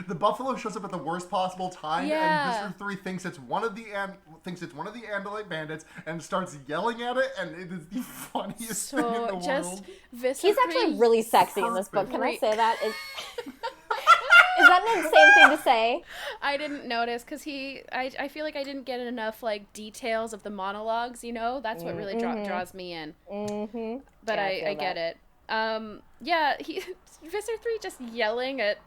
The buffalo shows up at the worst possible time, and Visser 3 thinks it's one of the Andalite bandits, and starts yelling at it, and it is the funniest thing in the world. He's actually really sexy in this book. Can I say that? Is that an insane thing to say? I didn't notice because I feel like I didn't get enough like details of the monologues. You know, that's what really draws me in. Mm-hmm. But I get it. Visser 3 just yelling at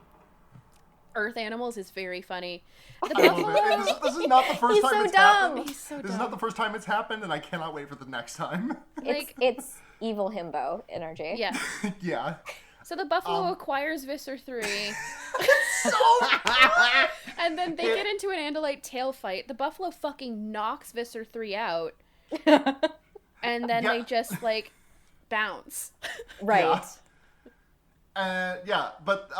Earth animals is very funny. The buffalo. This is not the first time it's happened. He's so dumb. This is not the first time it's happened, and I cannot wait for the next time. It's evil himbo energy. Yeah. Yeah. So the buffalo acquires Visser 3. And then they get into an Andalite tail fight. The buffalo fucking knocks Visser 3 out. And then they just like bounce. Right. But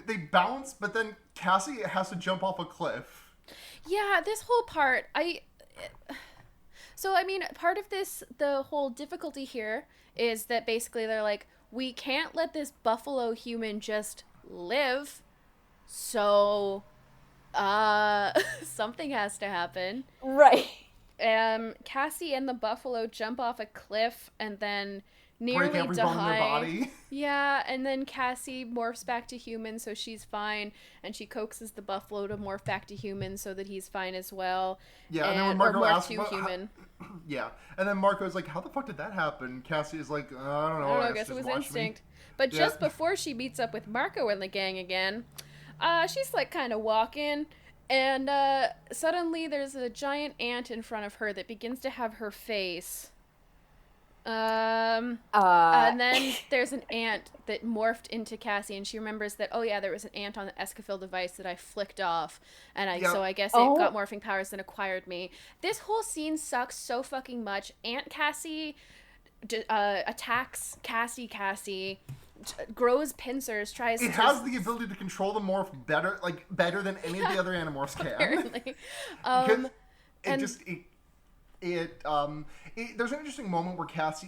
they bounce, but then Cassie has to jump off a cliff. Yeah, this whole part, part of this, the whole difficulty here is that basically they're like, we can't let this buffalo human just live, so, something has to happen. Right. Cassie and the buffalo jump off a cliff and then nearly break every bone in their body. Yeah, and then Cassie morphs back to human, so she's fine, and she coaxes the buffalo to morph back to human so that he's fine as well. Yeah, and then when Marco asks human. Yeah, and then Marco's like, "How the fuck did that happen?" Cassie is like, "I don't know. I guess it was instinct." But just before she meets up with Marco and the gang again, she's like kind of walking. And suddenly there's a giant ant in front of her that begins to have her face. And then there's an ant that morphed into Cassie, and she remembers that, there was an ant on the Escafil device that I flicked off, and so I guess it got morphing powers and acquired me. This whole scene sucks so fucking much. Aunt Cassie attacks Cassie, grows pincers, tries to... It has the ability to control the morph better than any of the other Animorphs can. Apparently. There's an interesting moment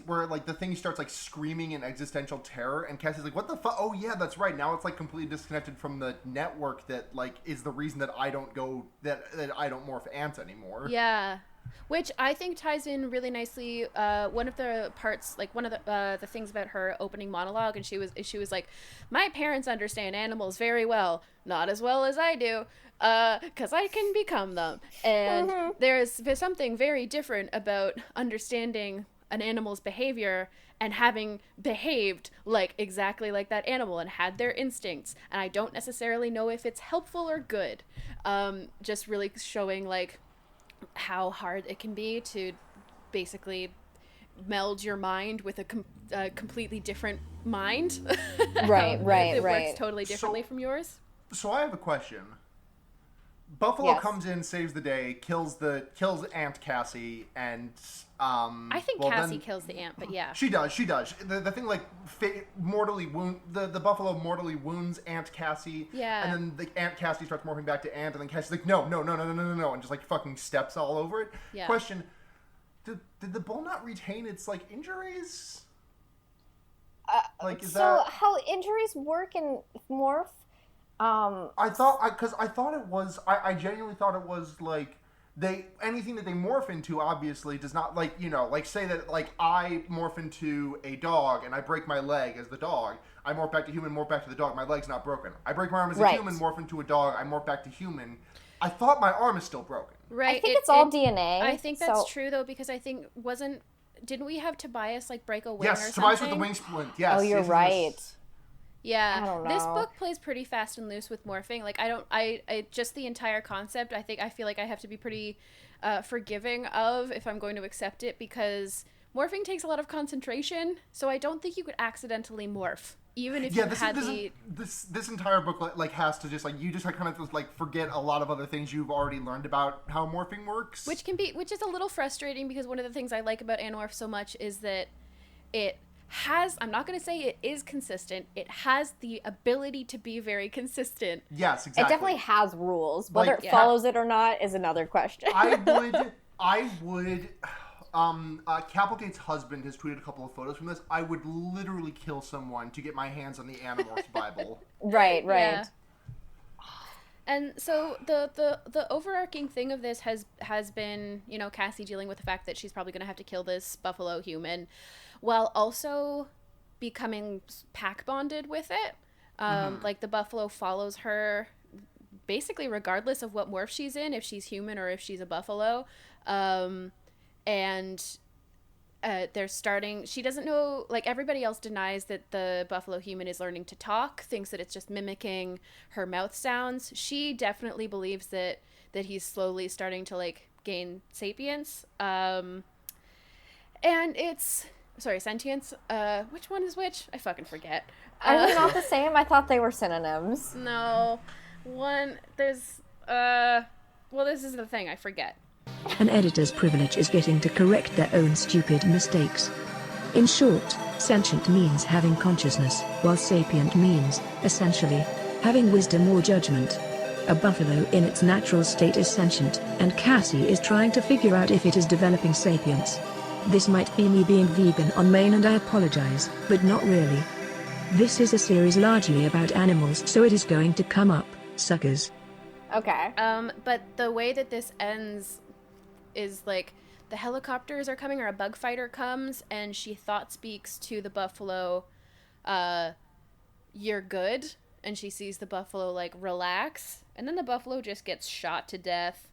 where like the thing starts like screaming in existential terror, and Cassie's like, "What the fuck? Oh yeah, that's right. Now it's like completely disconnected from the network that like is the reason that I don't morph ants anymore." Yeah. Which I think ties in really nicely. One of the parts, like one of the things about her opening monologue, and she was like, "My parents understand animals very well, not as well as I do, because I can become them." And there's something very different about understanding an animal's behavior and having behaved like exactly like that animal and had their instincts. And I don't necessarily know if it's helpful or good. Just really showing like how hard it can be to basically meld your mind with a completely different mind. Right. It works totally differently from yours. So I have a question. Buffalo comes in, saves the day, kills Aunt Cassie, and I think Cassie kills the ant, but yeah, she does. The thing like mortally wound the buffalo mortally wounds Aunt Cassie. Yeah, and then the Aunt Cassie starts morphing back to Aunt, and then Cassie's like, no, and just like fucking steps all over it. Yeah. Question: Did the bull not retain its like injuries? How injuries work in morph? I genuinely thought it was like anything that they morph into obviously does not like, like say that like I morph into a dog and I break my leg as the dog. I morph back to human, morph back to the dog. My leg's not broken. I break my arm as a human, morph into a dog. I morph back to human. I thought my arm is still broken. Right. I think it's all DNA. I think that's true though, because I think didn't we have Tobias like break a wing or something? Yes, Tobias with the wing splint. Yes. Oh, you're right. Yeah, I don't know. This book plays pretty fast and loose with morphing. Like I just the entire concept. I feel like I have to be pretty forgiving of if I'm going to accept it, because morphing takes a lot of concentration. So I don't think you could accidentally morph, even if this entire book like has to just like you just kind of like forget a lot of other things you've already learned about how morphing works, which is a little frustrating, because one of the things I like about Animorphs so much is that it has, I'm not going to say it is consistent, it has the ability to be very consistent. Yes, exactly. It definitely has rules. Whether it follows it or not is another question. I would Cavalcade's husband has tweeted a couple of photos from this. I would literally kill someone to get my hands on the Animorphs Bible. Right. Yeah. And so the overarching thing of this has been, you know, Cassie dealing with the fact that she's probably going to have to kill this buffalo human, while also becoming pack bonded with it. Like the buffalo follows her basically regardless of what morph she's in, if she's human or if she's a buffalo. And they're starting, she doesn't know, like everybody else denies that the buffalo human is learning to talk, thinks that it's just mimicking her mouth sounds. She definitely believes that he's slowly starting to like gain sapience. And it's, sorry, sentience. Which one is which? I fucking forget. Are they not the same? I thought they were synonyms. No. One, there's, well, this is the thing, I forget. An editor's privilege is getting to correct their own stupid mistakes. In short, sentient means having consciousness, while sapient means, essentially, having wisdom or judgment. A buffalo in its natural state is sentient, and Cassie is trying to figure out if it is developing sapience. This might be me being vegan on main and I apologize, but not really. This is a series largely about animals, so it is going to come up, suckers. Okay. But the way that this ends is like the helicopters are coming, or a bug fighter comes, and she thought speaks to the buffalo, you're good, and she sees the buffalo like relax, and then the buffalo just gets shot to death.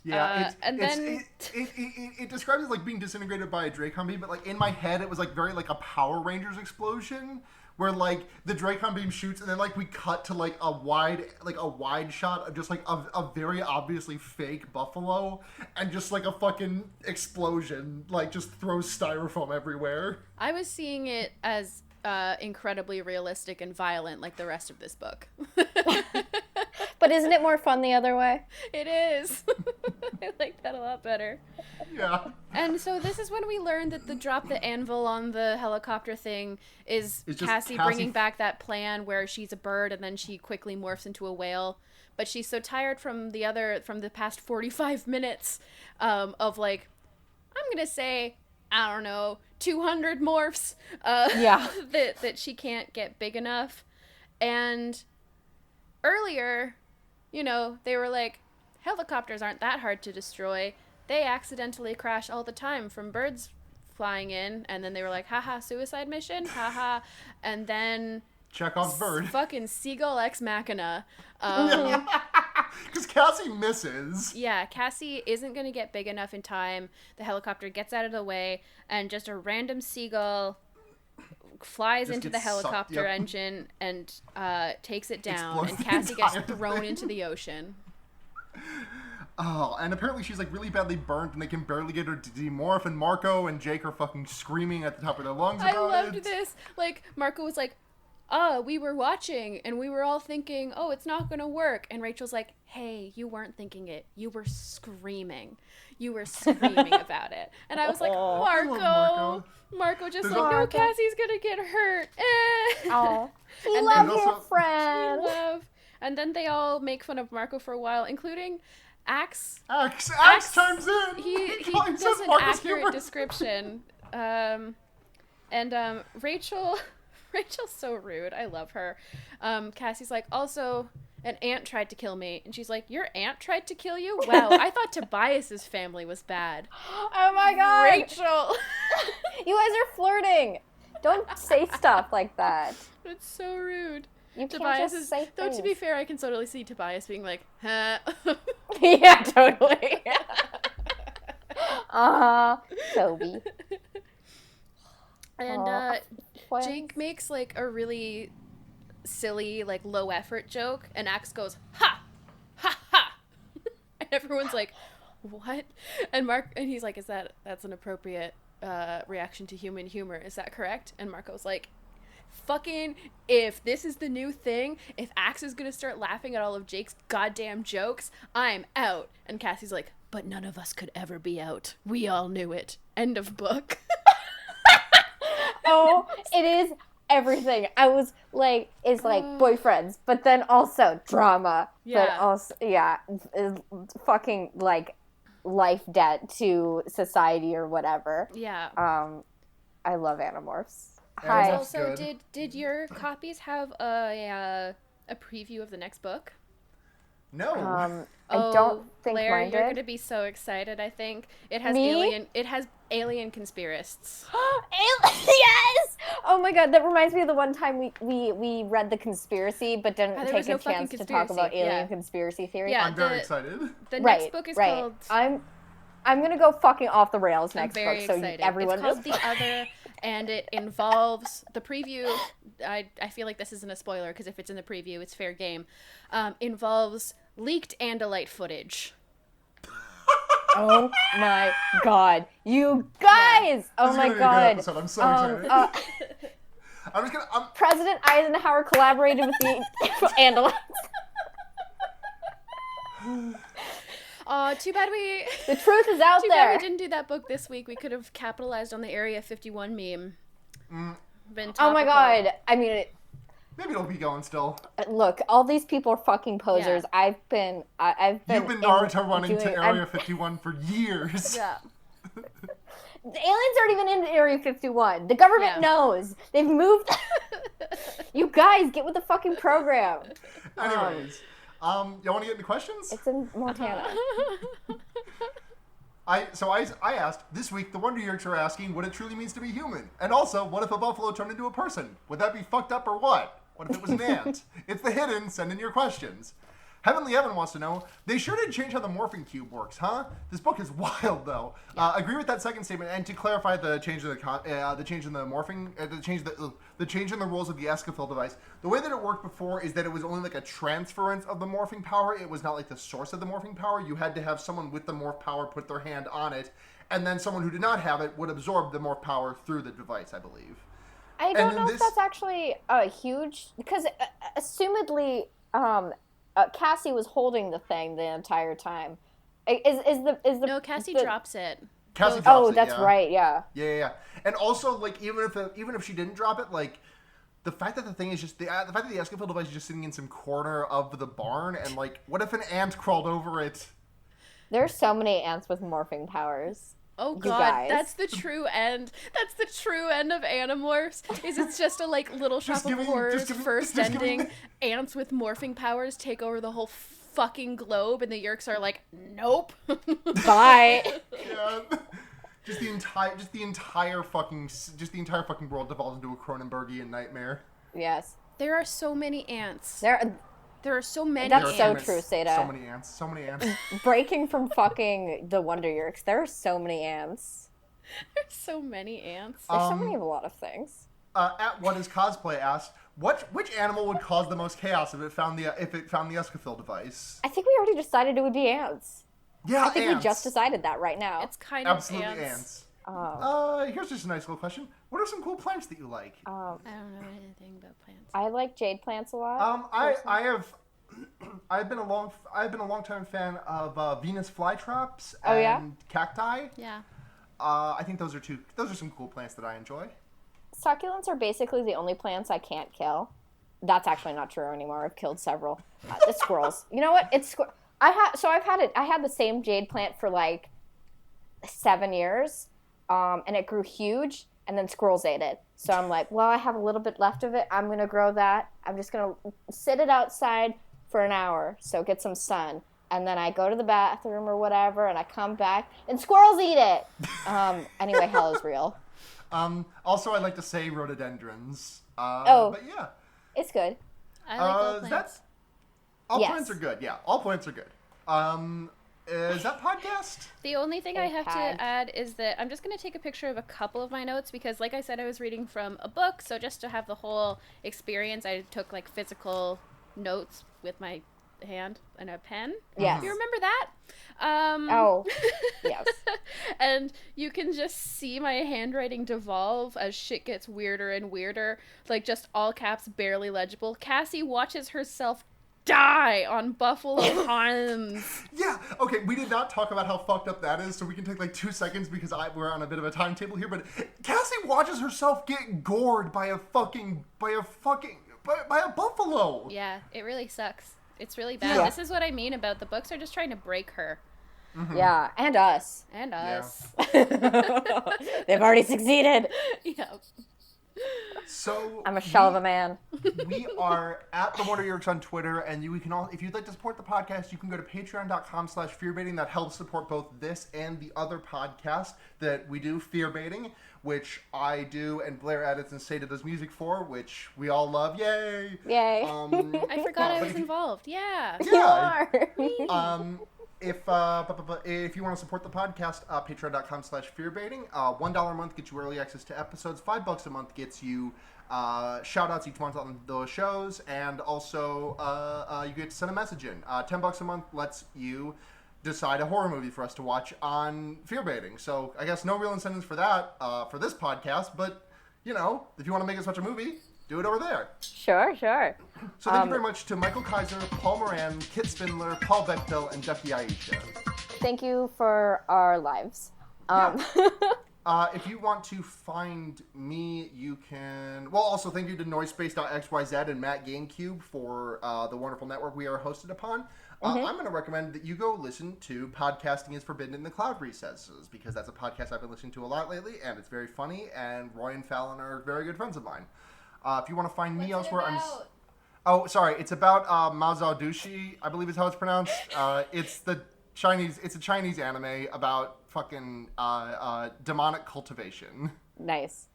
Yeah, it describes it like being disintegrated by a Dracon beam, but like in my head it was like very like a Power Rangers explosion, where like the Dracon beam shoots and then like we cut to like a wide shot of just like a very obviously fake buffalo, and just like a fucking explosion like just throws styrofoam everywhere. I was seeing it as incredibly realistic and violent like the rest of this book. But isn't it more fun the other way? It is. I like that a lot better. Yeah. And so this is when we learn that the drop the anvil on the helicopter thing is Cassie bringing back that plan where she's a bird and then she quickly morphs into a whale. But she's so tired from the past 45 minutes of like, I'm going to say, I don't know, 200 morphs. That she can't get big enough. And earlier, you know, they were like, helicopters aren't that hard to destroy. They accidentally crash all the time from birds flying in. And then they were like, haha, suicide mission, haha. And then Chekhov's bird. Fucking seagull ex machina. Because Cassie misses. Yeah, Cassie isn't going to get big enough in time. The helicopter gets out of the way, and just a random seagull flies into the helicopter engine and takes it down, Explodes, and Cassie gets thrown into the ocean. Oh, and apparently she's like really badly burnt and they can barely get her to demorph, and Marco and Jake are fucking screaming at the top of their lungs about it. I loved this. Like, Marco was like, we were watching and we were all thinking, oh, it's not gonna work. And Rachel's like, hey, you weren't thinking it. You were screaming. You were screaming about it. And I was like, Marco. Marco just like, no, Cassie's gonna get hurt. Oh, he loved your friend. And then they all make fun of Marco for a while, includling Axe. Axe chimes in. He does an accurate description. Rachel's so rude. I love her. Cassie's like, also, an ant tried to kill me. And she's like, your aunt tried to kill you? Wow, I thought Tobias's family was bad. Oh my god. Rachel. You guys are flirting. Don't say stuff like that. It's so rude. You can't just say things. Though, to be fair, I can totally see Tobias being like, huh? Yeah, totally. Toby. And Jake makes like a really silly, like low effort joke, and Axe goes, ha! Ha ha! And everyone's like, what? And he's like, that's an appropriate reaction to human humor, is that correct? And Marco's like, fucking, if this is the new thing, if Axe is gonna start laughing at all of Jake's goddamn jokes, I'm out. And Cassie's like, but none of us could ever be out. We all knew it. End of book. Oh, it is everything. I was like, it's like boyfriends, but then also drama. Yeah. But also, yeah, fucking like life debt to society or whatever. Yeah. I love Animorphs. Also, did your copies have a a preview of the next book? No. I don't think Blair, mine you're did. going to be so excited, I think. It has Me? alien conspiracists. Yes! Oh my god, that reminds me of the one time we read The Conspiracy, but didn't take a chance to talk about alien conspiracy theory. Yeah, I'm very excited. The next book is called... I'm gonna go fucking off the rails next book, so excited. Everyone it's called The Other, and it involves the preview. I feel like this isn't a spoiler, because if it's in the preview, it's fair game. Involves leaked Andalite footage. Oh my god, you guys! Oh my god! I'm so excited. I'm just gonna. President Eisenhower collaborated with the Andalites. Too bad The truth is out too there. Bad we didn't do that book this week. We could have capitalized on the Area 51 meme. Been topical. Oh my god! I mean, maybe it'll be going still. Look, all these people are fucking posers. Yeah. I've been You've been Naruto running to Area 51 for years. Yeah. The aliens aren't even in Area 51. The government knows. They've moved. You guys, get with the fucking program. Anyways, y'all want to get into questions? It's in Montana. I asked, this week the Wonder Yearks are asking what it truly means to be human. And also, what if a buffalo turned into a person? Would that be fucked up or what? What if it was an ant? It's the hidden, send in your questions. Heavenly Evan wants to know, they sure did change how the morphing cube works, huh? This book is wild, though. Agree with that second statement, and to clarify the change in the change in the morphing, the change in the rules of the Escafil device. The way that it worked before is that it was only like a transference of the morphing power. It was not like the source of the morphing power. You had to have someone with the morph power put their hand on it, and then someone who did not have it would absorb the morph power through the device, I believe. I don't know if that's actually a huge, because assumedly, Cassie was holding the thing the entire time. No, Cassie drops it. Cassie drops it, that's right. Yeah. Yeah. And also, like, even if she didn't drop it, like, the fact that the thing is just the fact that the Escafil device is just sitting in some corner of the barn, and like, what if an ant crawled over it? There's so many ants with morphing powers. Oh god, that's the true end. That's the true end of Animorphs. Is it's just a like Little Shop of Horrors first ending. Ants with morphing powers take over the whole fucking globe, and the Yeerks are like, nope. Bye. Yeah. Just the entire fucking world devolves into a Cronenberg-esque nightmare. Yes. There are so many ants. There are so many That's ants. so true, Seda. So many ants. Breaking from fucking the Wonder Yeerks, there are so many ants. There's so many ants. There's so many of a lot of things. At What Is Cosplay asked, which animal would cause the most chaos if it found the Escafil device? I think we already decided it would be ants. Yeah, I think ants. we just decided that right now. It's kind of absolutely ants. Oh. Here's just a nice little question. What are some cool plants that you like? I don't know anything about plants. I like jade plants a lot. I've been a long time fan of Venus flytraps and cacti. Yeah. I think those are some cool plants that I enjoy. Succulents are basically the only plants I can't kill. That's actually not true anymore. I've killed several. The squirrels. You know what? I had the same jade plant for like 7 years, and it grew huge, and then squirrels ate it. So I'm like, well, I have a little bit left of it. I'm gonna grow that. I'm just gonna sit it outside for an hour, so get some sun, and then I go to the bathroom or whatever, and I come back, and squirrels eat it. Anyway, hell is real. Also, I'd like to say rhododendrons. But yeah, it's good. I like all plants. All plants are good. Yeah, all plants are good. Is that podcast? The only thing I have to add is that I'm just going to take a picture of a couple of my notes because, like I said, I was reading from a book. So just to have the whole experience, I took like physical notes with my hand and a pen. Yes. You remember that? Yes. And you can just see my handwriting devolve as shit gets weirder and weirder. Like just all caps, barely legible. Cassie watches herself die on buffalo horns. Yeah, okay, we did not talk about how fucked up that is, so we can take like 2 seconds because we're on a bit of a timetable here, but Cassie watches herself get gored by a buffalo. Yeah, it really sucks. It's really bad. Yeah. This is what I mean about the books are just trying to break her. Mm-hmm. Yeah, and us. And us. They've already succeeded. Yeah. So I'm a shell of a man. We are at the Wonder Yerks on Twitter, and you can all, if you'd like to support the podcast, you can go to patreon.com/fearbaiting. That helps support both this and the other podcast that we do, Fearbaiting, which I do and Blair edits and Seda does music for, which we all love. Yay! Yay! I forgot I was involved. Yeah. You are. If you want to support the podcast, patreon.com/fearbaiting. $1 a month gets you early access to episodes. $5 a month gets you shout outs each month on those shows, and also you get to send a message in. $10 a month lets you decide a horror movie for us to watch on Fearbaiting. So I guess no real incentives for that for this podcast, but if you want to make us watch a movie, do it over there. Sure. So thank you very much to Michael Kaiser, Paul Moran, Kit Spindler, Paul Bechtel, and Ducky Aisha. Thank you for our lives. If you want to find me, you can... Well, also thank you to Noisepace.xyz and Matt GameCube for the wonderful network we are hosted upon. I'm going to recommend that you go listen to Podcasting is Forbidden in the Cloud Recesses, because that's a podcast I've been listening to a lot lately, and it's very funny, and Roy and Fallon are very good friends of mine. If you want to find me elsewhere, it's about Mao Zedong, I believe is how it's pronounced. It's a Chinese anime about fucking demonic cultivation. Nice.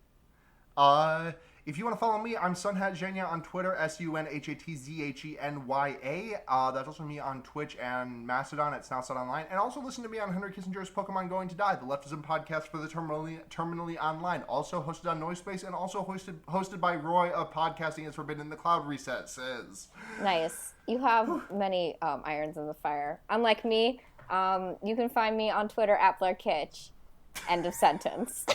If you want to follow me, I'm Sunhatxenia on Twitter, SunHatzhenya. That's also me on Twitch and Mastodon at Snoutside Online. And also listen to me on Henry Kissinger's Pokemon Going to Die, the leftism podcast for the terminally online. Also hosted on Noisepace and also hosted by Roy of Podcasting is Forbidden in the Cloud Recesses. Nice. You have many irons in the fire. Unlike me, you can find me on Twitter at Blair Kitsch. End of sentence.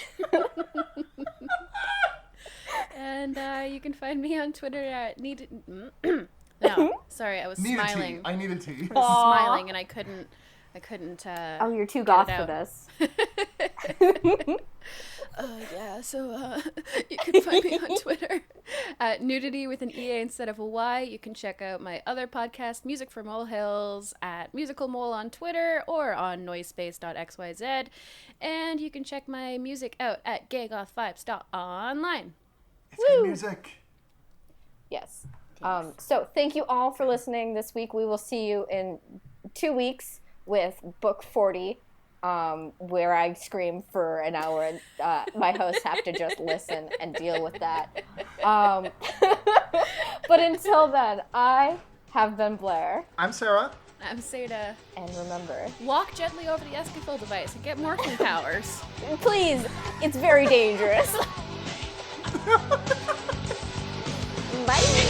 And you can find me on Twitter at No, sorry, I was smiling. I need a tea. I was smiling and I couldn't. Oh, you're too goth for this. So you can find me on Twitter at nudity with an EA instead of a Y. You can check out my other podcast, Music for Molehills, at Musical Mole on Twitter or on Noisepace.xyz. And you can check my music out at gaygothvibes.online. It's good music. Yes. So thank you all for listening this week. We will see you in 2 weeks with Book 40, where I scream for an hour and my hosts have to just listen and deal with that. But until then, I have been Blair. I'm Sarah. I'm Seda. And remember, walk gently over the Escafil device and get morphing powers. Please, it's very dangerous. Bye.